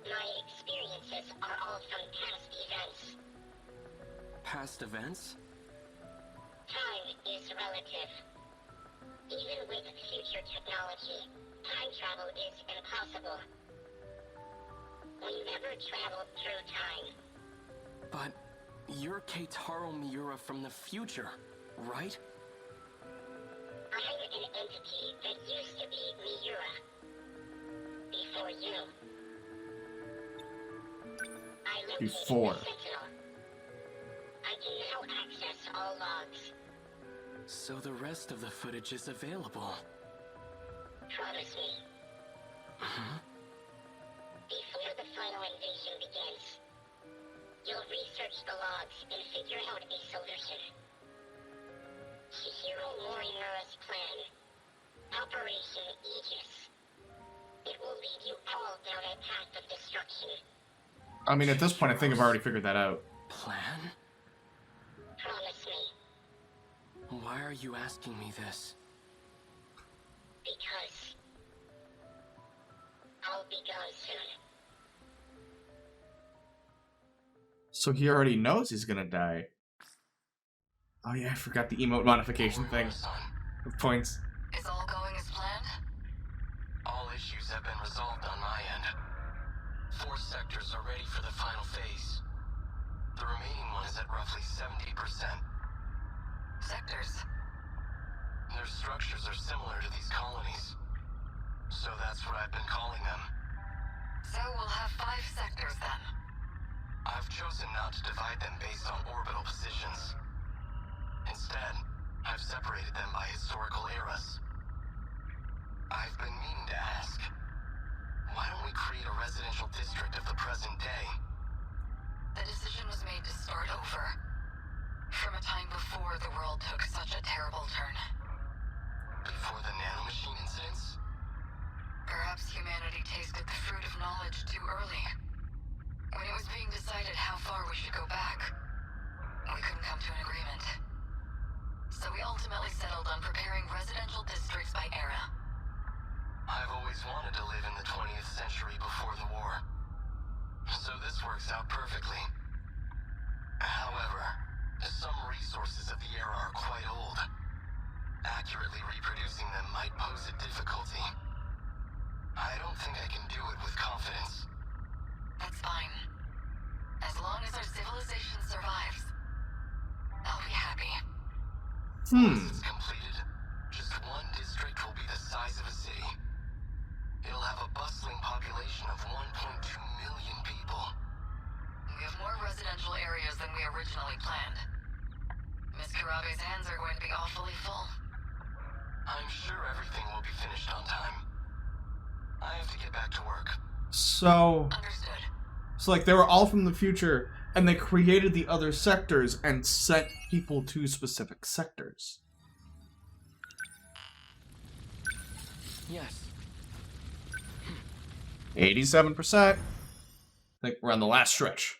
My experiences are all from past events. Past events? Time is relative. Even with future technology, time travel is impossible. We never traveled through time. But you're Keitaro Miura from the future, right? I'm an entity that used to be Miura. Before you. I located Before. the Sentinel. I can now access all logs. So the rest of the footage is available. Promise me. Huh? Before the final invasion begins, you'll research the logs and figure out a solution. Chihiro Morimura's plan. Operation Aegis. It will lead you all down a path of destruction. I mean, at this point, I think I've already figured that out. Plan? Promise me. Why are you asking me this? Because I'll be gone soon. So he already knows he's gonna die. Oh yeah, I forgot the emote modification thing. With points. Is all going as planned? All issues have been resolved on my end. 4 sectors are ready for the final phase. The remaining one is at roughly 70%. Sectors? Their structures are similar to these colonies. So that's what I've been calling them. So we'll have 5 sectors then. I've chosen not to divide them based on orbital positions. Instead, I've separated them by historical eras. I've been meaning to ask, why don't we create a residential district of the present day? The decision was made to start over. From a time before the world took such a terrible turn. Before the nanomachine incidents? Perhaps humanity tasted the fruit of knowledge too early. When it was being decided how far we should go back, we couldn't come to an agreement. So we ultimately settled on preparing residential districts by era. I've always wanted to live in the 20th century before the war. So this works out perfectly. However, some resources of the era are quite old. Accurately reproducing them might pose a difficulty. I don't think I can do it with confidence. That's fine. As long as our civilization survives, I'll be happy. Once it's completed, just one district will be the size of a city. It'll have a bustling population of 1.2 million people. We have more residential areas than we originally planned. Miss Karabe's hands are going to be awfully full. I'm sure everything will be finished on time. I have to get back to work. So... Understood. So, like, they were all from the future, and they created the other sectors and sent people to specific sectors. Yes. 87%. I think we're on the last stretch.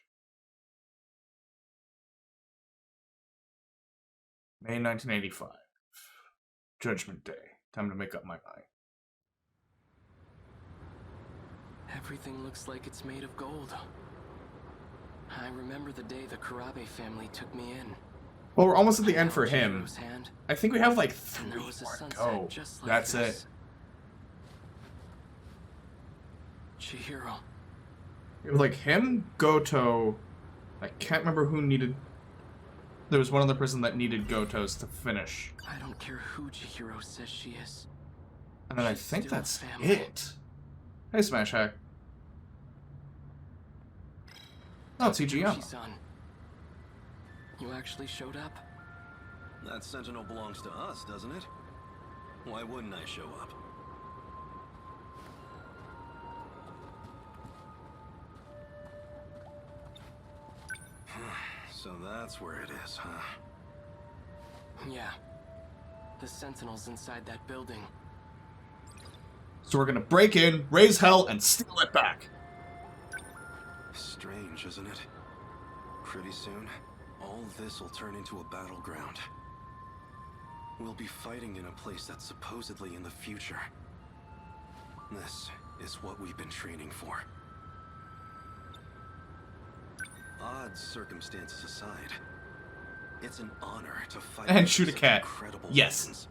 May 1985. Judgment Day. Time to make up my mind. Everything looks like it's made of gold. I remember the day the Karabe family took me in. Well, we're almost at the end for him. Chihiro's hand, I think we have like and 3 there was a more to sunset go. just like That's this. it. Chihiro. It was like him, Goto. I can't remember who needed. There was one other person that needed Goto's to finish. I don't care who Chihiro says she is. And then I She's think still that's family. it. Hey, Smash Hack. Oh, it's EGM. Son, you actually showed up? That Sentinel belongs to us, doesn't it? Why wouldn't I show up? So that's where it is, huh? Yeah. The Sentinels inside that building. So we're gonna break in, raise hell, and steal it back. Strange, isn't it? Pretty soon, all this will turn into a battleground. We'll be fighting in a place that's supposedly in the future. This is what we've been training for. Odd circumstances aside, it's an honor to fight And shoot a such cat. incredible Yes. weapons.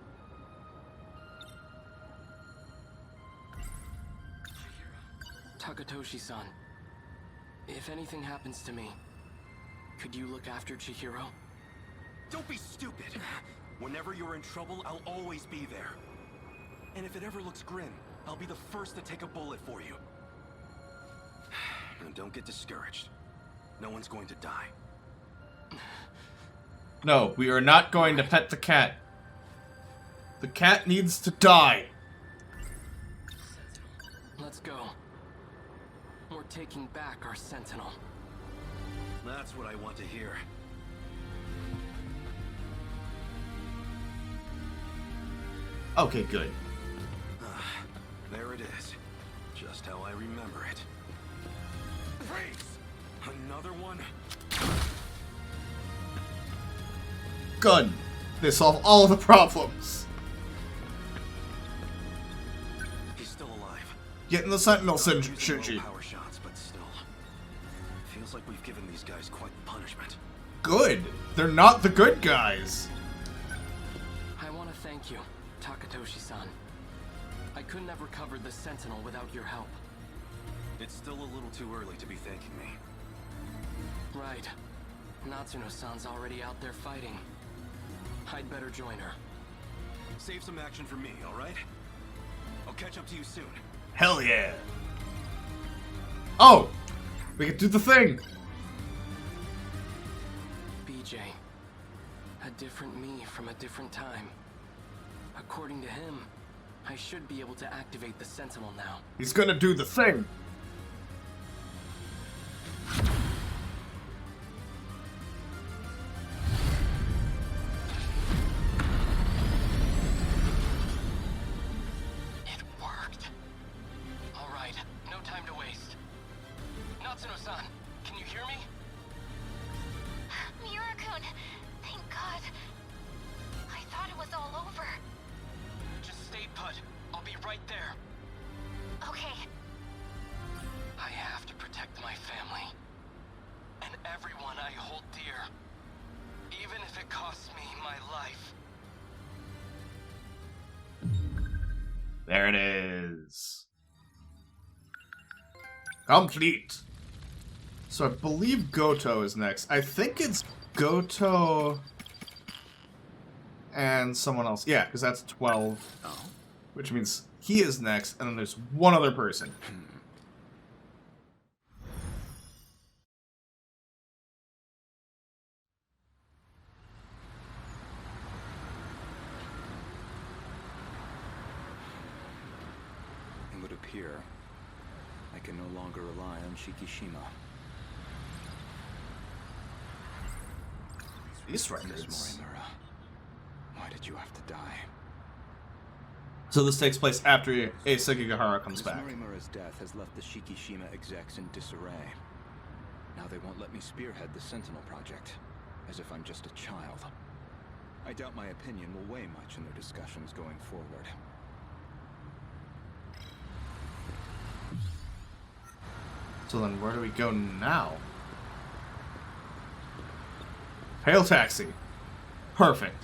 Takatoshi-san, if anything happens to me, could you look after Chihiro? Don't be stupid! Whenever you're in trouble, I'll always be there. And if it ever looks grim, I'll be the first to take a bullet for you. And don't get discouraged. No one's going to die. No, we are not going to pet the cat. The cat needs to die. Let's go. We're taking back our Sentinel. That's what I want to hear. Okay, good. There it is. Just how I remember it. Freeze! Another one? Good. They solve all of the problems. He's still alive. Get in the Sentinel, Using Shinji. low power shots, but still. Feels like we've given these guys quite the punishment. Good. They're not the good guys. I want to thank you, Takatoshi-san. I couldn't have recovered the Sentinel without your help. It's still a little too early to be thanking me. Right. Natsuno-san's already out there fighting. I'd better join her. Save some action for me, alright? I'll catch up to you soon. Hell yeah. Oh! We can do the thing! BJ. A different me from a different time. According to him, I should be able to activate the Sentinel now. He's gonna do the thing! It worked. Alright, no time to waste. Natsuno-san, can you hear me? Miura-kun, thank God. I thought it was all over. Just stay put. I'll be right there. Okay. I have to protect my family. And everyone I hold dear. Even if it costs me my life. There it is. Complete. So I believe Goto is next. I think it's Goto and someone else. Yeah, because that's 12. Oh. Which means he is next, and then there's one other person. It would appear I can no longer rely on Shikishima. These Miss records. Morimura, why did you have to die? So this takes place after Ace Sekigahara comes Miss back. Morimura's death has left the Shikishima execs in disarray. Now they won't let me spearhead the Sentinel project, as if I'm just a child. I doubt my opinion will weigh much in their discussions going forward. So then where do we go now? Hail taxi. Perfect.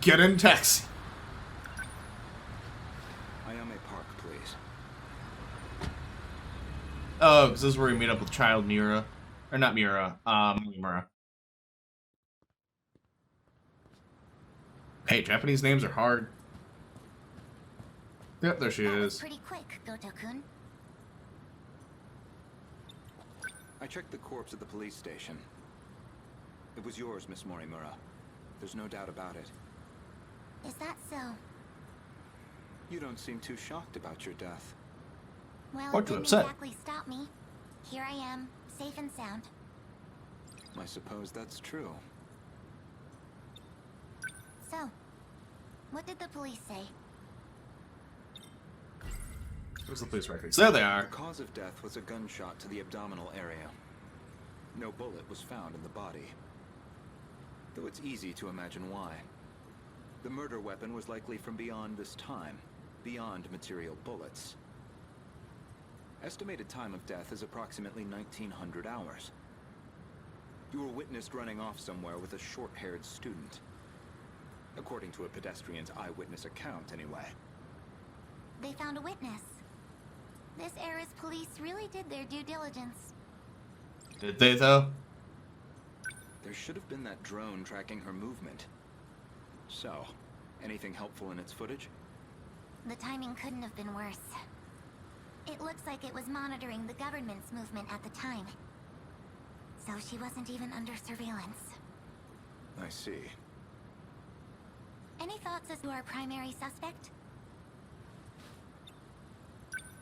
Get in taxi. Ayame Park, please. Oh, because this is where we meet up with Child Miura. Or not Miura, Morimura. Hey, Japanese names are hard. Yep, there she That was is. pretty quick, Goto-kun. I checked the corpse at the police station. It was yours, Miss Morimura. There's no doubt about it. Is that so? You don't seem too shocked about your death. Well, Or it too didn't upset. exactly stop me. Here I am, safe and sound. I suppose that's true. So, what did the police say? Where's the police records? There they are. The cause of death was a gunshot to the abdominal area. No bullet was found in the body. Though it's easy to imagine why. The murder weapon was likely from beyond this time, beyond material bullets. Estimated time of death is approximately 1900 hours. You were witnessed running off somewhere with a short-haired student. According to a pedestrian's eyewitness account, anyway. They found a witness. This era's police really did their due diligence. Did they, though? There should have been that drone tracking her movement. So, anything helpful in its footage? The timing couldn't have been worse. It looks like it was monitoring the government's movement at the time. So she wasn't even under surveillance. I see. Any thoughts as to our primary suspect?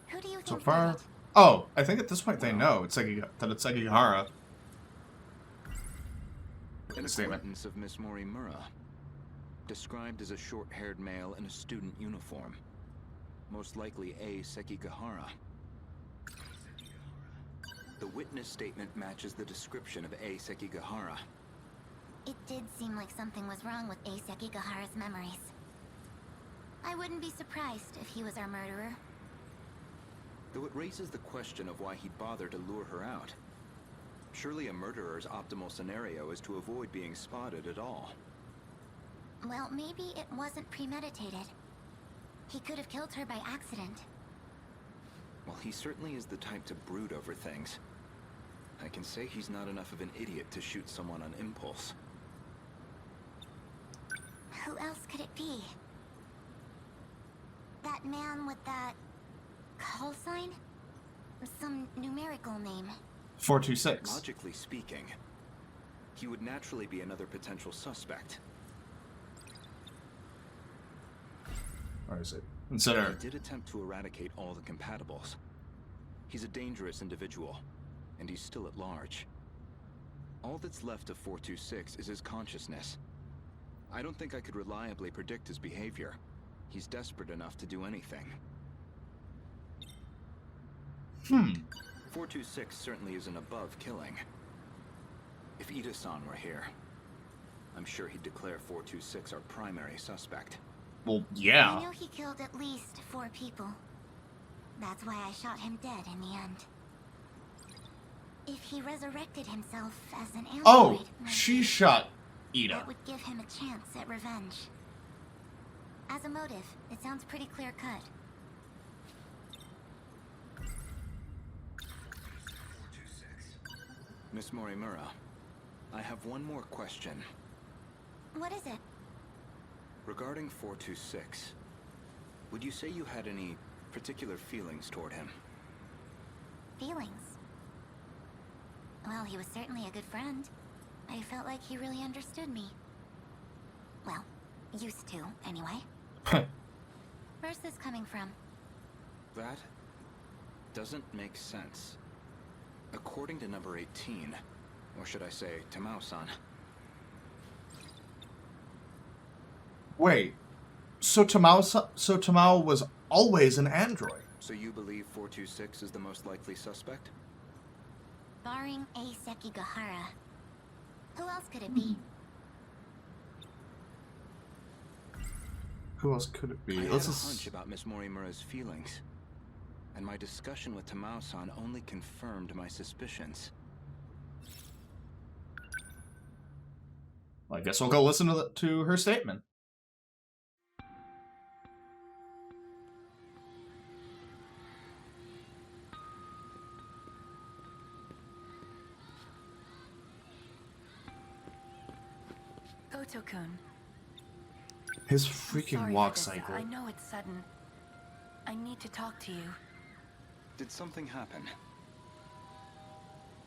Who do you think So far... did it? Oh, I think at this point they know it's like that it's Sekigahara. An acquaintance of Miss Morimura. Described as a short-haired male in a student uniform. Most likely A. Sekigahara. The witness statement matches the description of A. Sekigahara. It did seem like something was wrong with A. Sekigahara's memories. I wouldn't be surprised if he was our murderer. Though it raises the question of why he bothered to lure her out. Surely a murderer's optimal scenario is to avoid being spotted at all. Well, maybe it wasn't premeditated. He could have killed her by accident. Well, he certainly is the type to brood over things. I can say he's not enough of an idiot to shoot someone on impulse. Who else could it be? That man with that... call sign? Some numerical name. 426. Logically speaking, he would naturally be another potential suspect. Or is it? Consider. He did attempt to eradicate all the compatibles. He's a dangerous individual, and he's still at large. All that's left of 426 is his consciousness. I don't think I could reliably predict his behavior. He's desperate enough to do anything. 426 certainly isn't above killing. If Ida-san were here, I'm sure he'd declare 426 our primary suspect. Well, yeah. I know he killed at least 4 people. That's why I shot him dead in the end. If he resurrected himself as an android... Oh, she shot Ida. That would give him a chance at revenge. As a motive, it sounds pretty clear-cut. Miss Morimura, I have one more question. What is it? Regarding 426, would you say you had any particular feelings toward him? Feelings? Well, he was certainly a good friend. I felt like he really understood me. Well, used to, anyway. Where's this coming from? That doesn't make sense. According to number 18, or should I say, Tamao-san. Wait, so Tamao was always an android. So you believe 426 is the most likely suspect? Barring A. Sekigahara. Who else could it be? Who else could it be? I had a hunch about Miss Morimura's feelings. And my discussion with Tamao-san only confirmed my suspicions. Well, I guess we'll go listen to her statement. Goto-kun. His freaking walk cycle. I know it's sudden. I need to talk to you. Did something happen?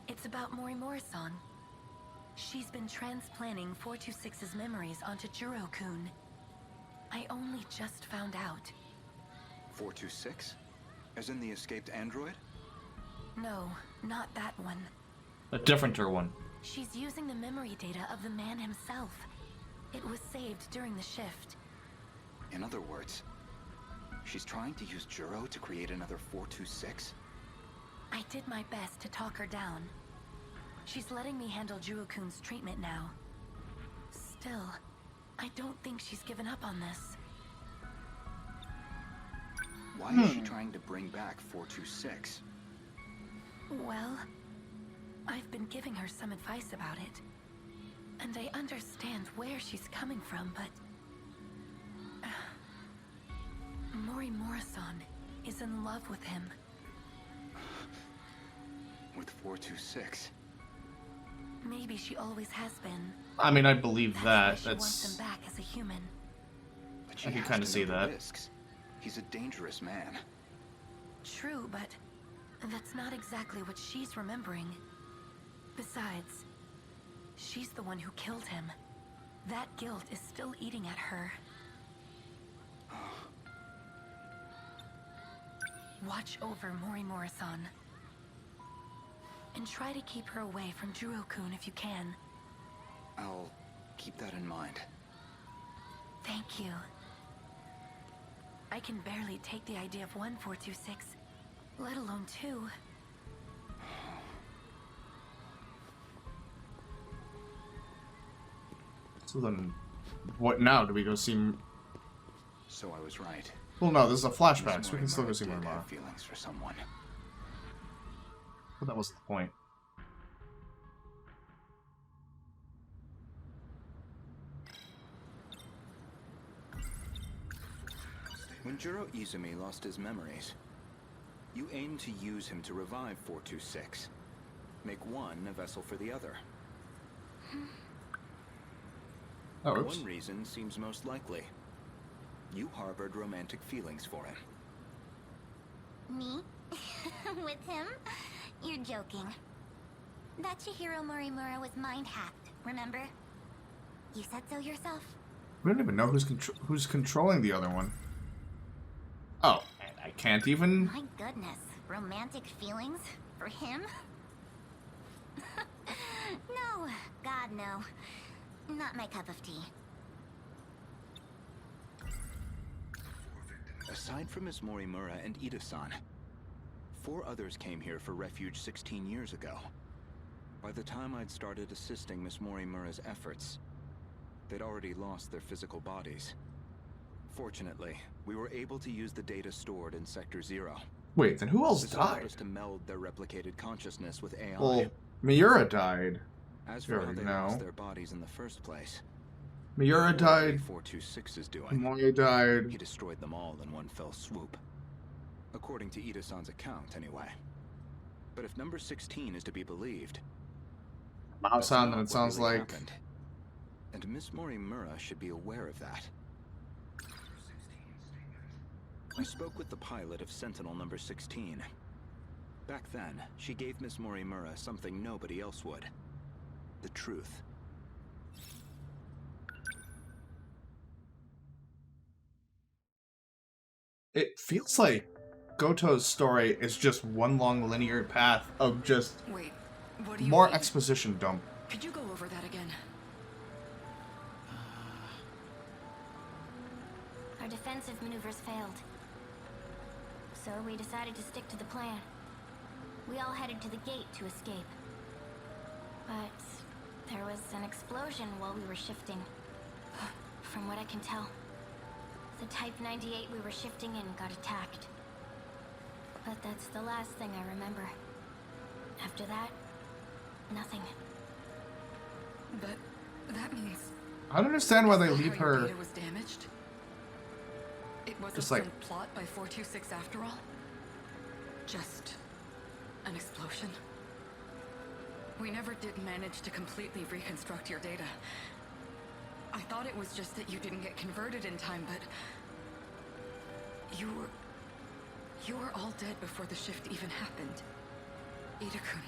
It's about Morimura-san. She's been transplanting 426's memories onto Juro-kun. I only just found out. 426? As in the escaped android? No, not that one. A differenter one. She's using the memory data of the man himself. It was saved during the shift. In other words, she's trying to use Juro to create another 426? I did my best to talk her down. She's letting me handle Juro-kun's treatment now. Still, I don't think she's given up on this. Why is she trying to bring back 426? Well, I've been giving her some advice about it. And I understand where she's coming from, but... Mori Murasan is in love with him. With 426? Maybe she always has been. I mean, I believe that. She wants him back as a human. But she I can has kind of to see know the that. risks. He's a dangerous man. True, but that's not exactly what she's remembering. Besides, she's the one who killed him. That guilt is still eating at her. Watch over Mori Murasan. And try to keep her away from Juro-kun if you can. I'll keep that in mind. Thank you. I can barely take the idea of 1426, let alone 2. So then, what now? Do we go see... So I was right. Well, no, this is a flashback, so we can still go see Mori Mora. have feelings for someone. But that wasn't the point. When Juro Izumi lost his memories, you aimed to use him to revive 426. Make one a vessel for the other. Oh, oops. One reason seems most likely. You harbored romantic feelings for him. Me? With him? You're joking. That Chihiro Morimura was mind-hacked, remember? You said so yourself. We don't even know who's controlling the other one. Oh, and I can't even... My goodness, romantic feelings? For him? No, God no. Not my cup of tea. Aside from Miss Morimura and Ida-san, 4 others came here for refuge 16 years ago. By the time I'd started assisting Miss Morimura's efforts, they'd already lost their physical bodies. Fortunately, we were able to use the data stored in Sector 0. Wait, then who else This allowed died? us to meld their replicated consciousness with AI. Well, Miura died. As for how Already they know. lost their bodies in the first place, Miura died. 426 is doing. Mori died. He destroyed them all in one fell swoop. According to Ida-san's account, anyway. But if number 16 is to be believed, Mao-san, then that's it not what sounds really like... happened. And Miss Morimura should be aware of that. I spoke with the pilot of Sentinel number 16. Back then, she gave Miss Morimura something nobody else would. The truth. It feels like Goto's story is just one long linear path of just Wait, what do you more mean? exposition dump. Could you go over that again? Our defensive maneuvers failed. So we decided to stick to the plan. We all headed to the gate to escape. But there was an explosion while we were shifting. From what I can tell, the Type 98 we were shifting in got attacked. But that's the last thing I remember. After that, nothing. But that means... I don't understand why they Is that leave how your her... data was damaged? It wasn't Just like- some plot by 426 after all? Just an explosion? We never did manage to completely reconstruct your data. I thought it was just that you didn't get converted in time, but... You were all dead before the shift even happened. Ida-kun,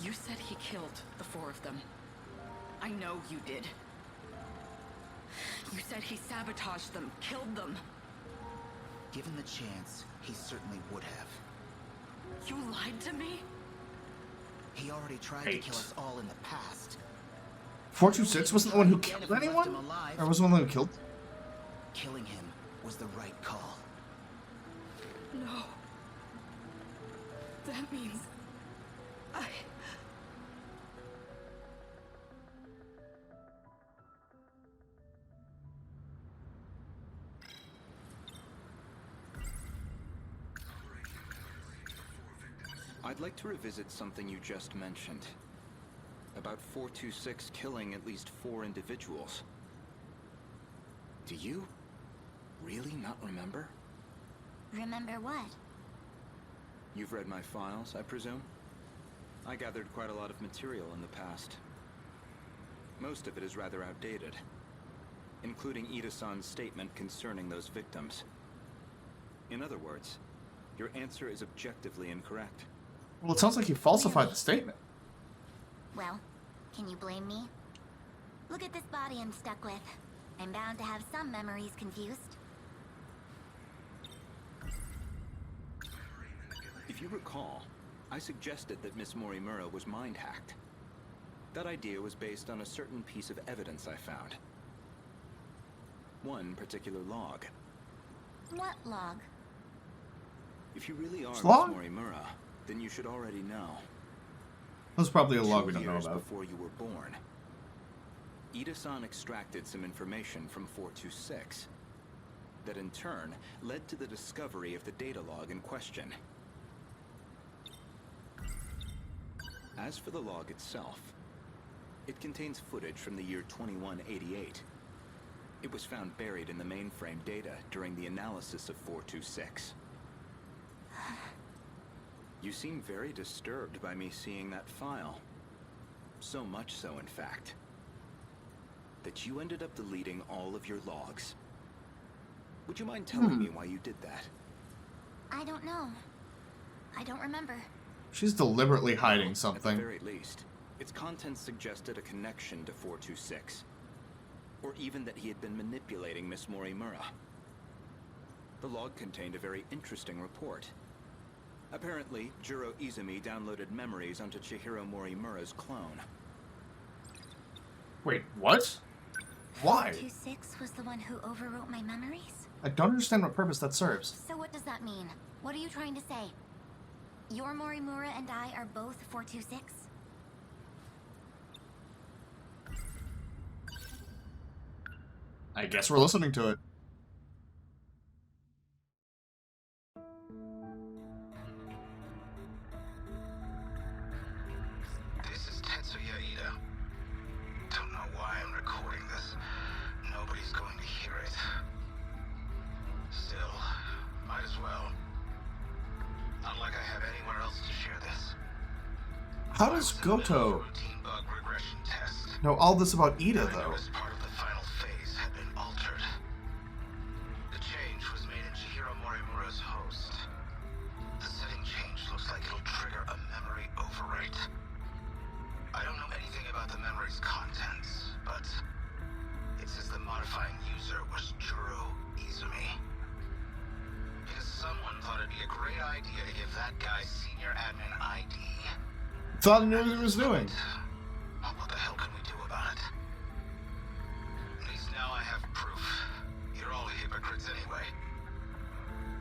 you said he killed the 4 of them. I know you did. You said he sabotaged them, killed them. Given the chance, he certainly would have. You lied to me? He already tried to kill us all in the past. 426 wasn't the one who killed anyone? Or was the one who killed? Killing him was the right call. No. That means... I'd like to revisit something you just mentioned. About 426 killing at least 4 individuals. Do you really not remember? Remember what? You've read my files, I presume? I gathered quite a lot of material in the past. Most of it is rather outdated, including Ida-san's statement concerning those victims. In other words, your answer is objectively incorrect. Well, it sounds like you falsified the statement. Well, can you blame me? Look at this body I'm stuck with. I'm bound to have some memories confused. If you recall, I suggested that Miss Morimura was mind-hacked. That idea was based on a certain piece of evidence I found. One particular log. What log? If you really are Miss Log? Morimura, then you should already know. That's probably a log we 2 don't know years about. before you were born, Ida-san extracted some information from 426 that in turn led to the discovery of the data log in question. As for the log itself, it contains footage from the year 2188. It was found buried in the mainframe data during the analysis of 426. You seem very disturbed by me seeing that file. So much so, in fact, that you ended up deleting all of your logs. Would you mind telling me why you did that? I don't know. I don't remember. She's deliberately hiding At something. the very least, its contents suggested a connection to 426. Or even that he had been manipulating Miss Morimura. The log contained a very interesting report. Apparently, Juro Izumi downloaded memories onto Chihiro Morimura's clone. Wait, what? Why? 426 was the one who overwrote my memories? I don't understand what purpose that serves. So what does that mean? What are you trying to say? Your Morimura and I are both 426? I guess we're listening to it. This is Tetsuya Ida. Don't know why I'm recording this. Nobody's going to hear it. Still, might as well. Not like I have anywhere else to share this. How does Goto Routine bug regression test. know all this about Ida, I though? noticed part of the final phase had been altered. The change was made in Chihiro Morimura's host. The setting change looks like it'll trigger a memory overwrite. I don't know anything about the memory's contents, but it says the modifying user was Juro Izumi. Because someone thought it'd be a great idea to give that guy senior admin ID. Thought he knew what he was doing. What the hell can we do about it? At least now I have proof. You're all hypocrites anyway.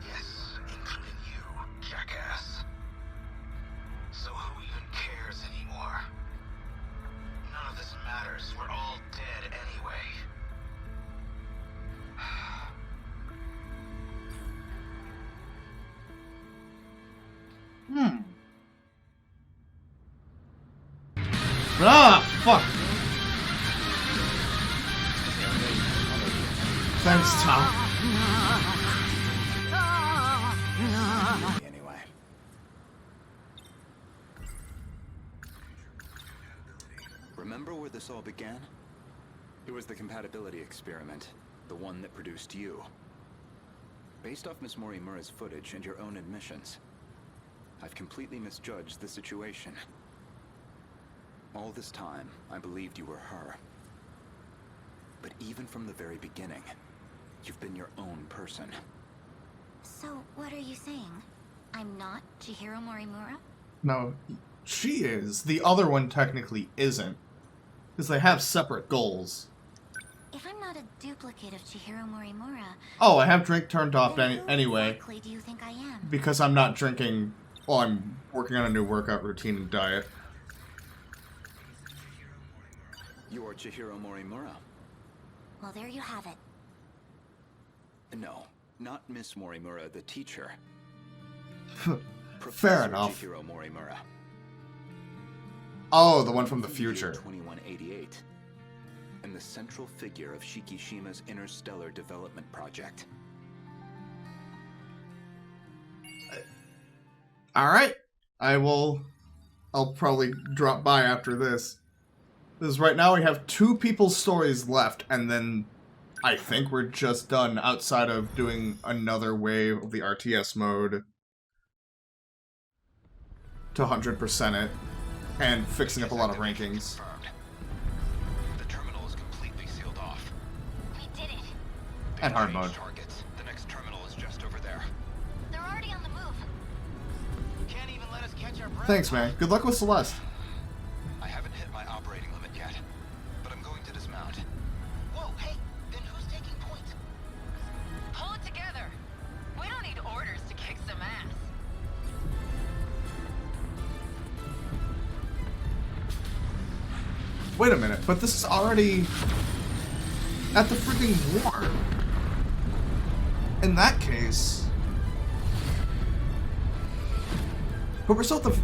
Yes, including you, jackass. So who even cares anymore? None of this matters. We're all dead anyway. Ah, fuck. Thanks, Tom. Anyway. Remember where this all began? It was the compatibility experiment, the one that produced you. Based off Miss Morimura's footage and your own admissions, I've completely misjudged the situation. All this time, I believed you were her. But even from the very beginning, you've been your own person. So, what are you saying? I'm not Chihiro Morimura? No, she is. The other one technically isn't. Because they have separate goals. If I'm not a duplicate of Chihiro Morimura... Oh, I have drink turned off anyway. Exactly do you think I am? Because I'm not drinking... Well, I'm working on a new workout routine and diet. You are Chihiro Morimura. Well, there you have it. No, not Miss Morimura, the teacher. Fair enough. Chihiro Morimura. Oh, the one from the future. 2188. And the central figure of Shikishima's interstellar development project. Alright. I'll probably drop by after this. Because right now we have 2 people's stories left, and then I think we're just done outside of doing another wave of the RTS mode to 100% it, and fixing up a lot of rankings. The terminal is completely sealed off. We did it. And hard mode. Targets. The next terminal is just over there. They're already on the move. Can't even let us catch our breath. Thanks, man. Good luck with Celeste. I haven't hit my operating limit yet, but I'm going to dismount. Whoa, hey, then who's taking point? Pull it together. We don't need orders to kick some ass. Wait a minute, but this is already at the freaking war. In that case... But we're still at the...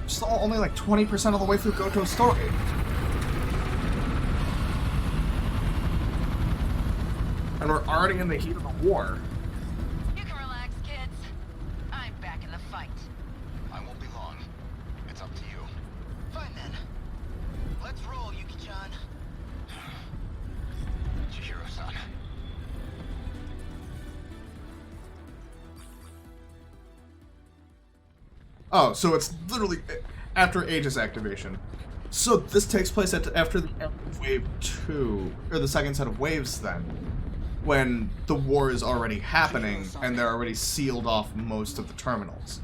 Still only like 20% of the way through Goto's story. And we're already in the heat of the war. You can relax, kids. I'm back in the fight. I won't be long. It's up to you. Fine then. Let's roll, Yuki-chan. Chihiro-san. Oh, so it's literally after Aegis activation. So this takes place after the end of Wave 2, or the second set of waves then, when the war is already happening and they're already sealed off most of the terminals.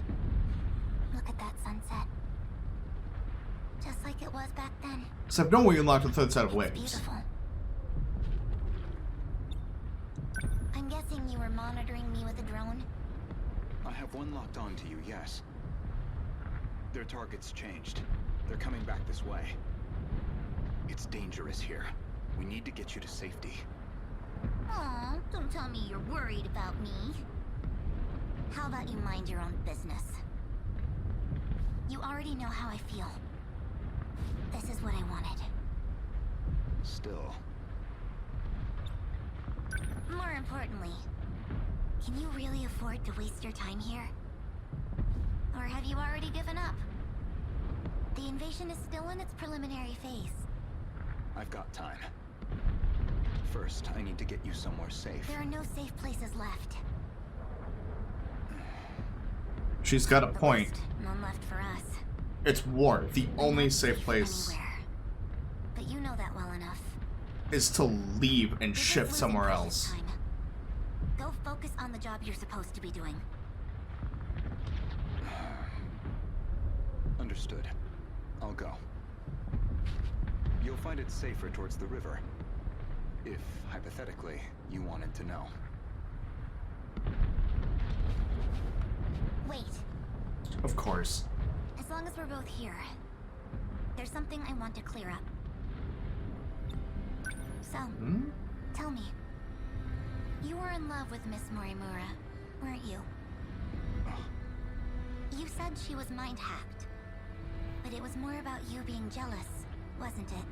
Look at that sunset. Just like it was back then. Except no, we unlocked the third set of waves. Beautiful. I'm guessing you were monitoring me with a drone? I have one locked on to you, yes. Their target's changed. They're coming back this way. It's dangerous here. We need to get you to safety. Aw, don't tell me you're worried about me. How about you mind your own business? You already know how I feel. This is what I wanted. Still. More importantly, can you really afford to waste your time here? Or have you already given up? The invasion is still in its preliminary phase. I've got time. First, I need to get you somewhere safe. There are no safe places left. She's got a point. None left for us. It's war. The only safe place Anywhere. But you know that well enough. is to leave and shift somewhere else. Time. Go focus on the job you're supposed to be doing. Understood. I'll go. You'll find it safer towards the river. If, hypothetically, you wanted to know. Wait. Of course. As long as we're both here, there's something I want to clear up. So, tell me. You were in love with Miss Morimura, weren't you? You said she was mind-hacked. But it was more about you being jealous, wasn't it?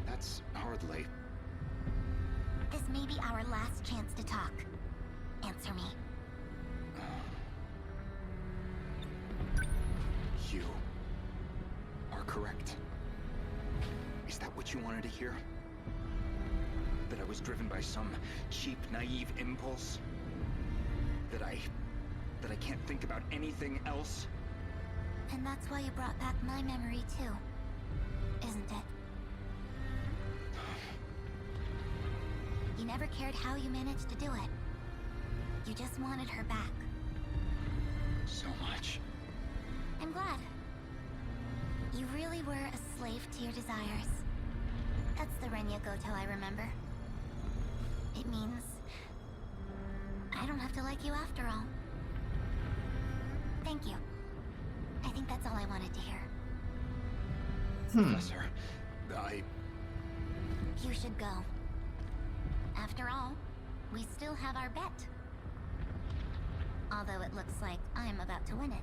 That's hardly... This may be our last chance to talk. Answer me. You are correct. Is that what you wanted to hear? That I was driven by some cheap, naive impulse? That I can't think about anything else? And that's why you brought back my memory too, isn't it? You never cared how you managed to do it. You just wanted her back. So much. I'm glad. You really were a slave to your desires. That's the Renya Goto I remember. It means I don't have to like you after all. Thank you. I think that's all I wanted to hear. Professor, You should go. After all, we still have our bet. Although it looks like I'm about to win it.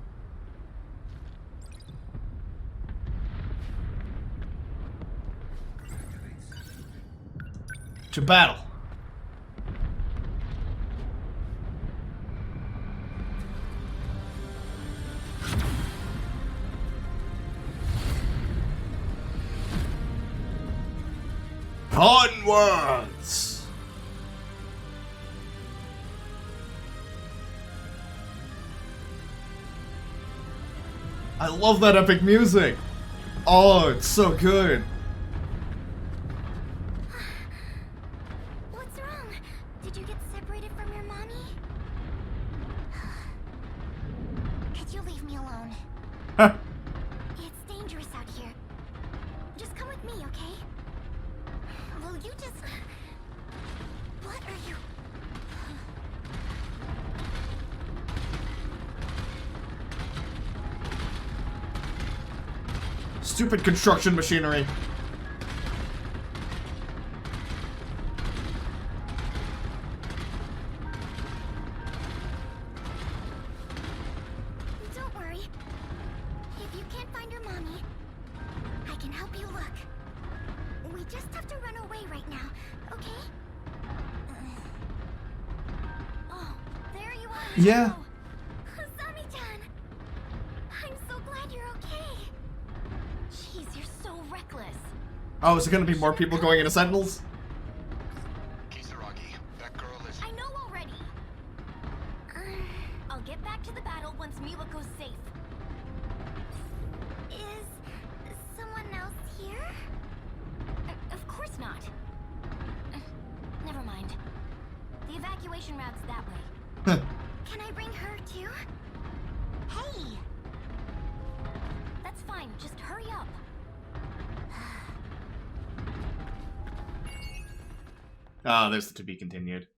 To battle. Onwards! I love that epic music! Oh, it's so good! What's wrong? Did you get separated from your mommy? Could you leave me alone? It's dangerous out here. Just come with me, okay? Will you just... What are you... Stupid construction machinery. Don't worry. If you can't find your mommy, I can help you look. We just have to run away right now, okay? Oh, there you are. Yeah. Asami-chan! I'm so glad you're okay. Jeez, you're so reckless. Oh, is there gonna be more people going into Sentinels? Kisaragi, that girl is... I know already. I'll get back to the battle once Miwako's safe. Is someone else here? Of course not. Never mind. The evacuation route's that way. Can I bring her too? Hey! That's fine, just hurry up. Ah, there's the to be continued.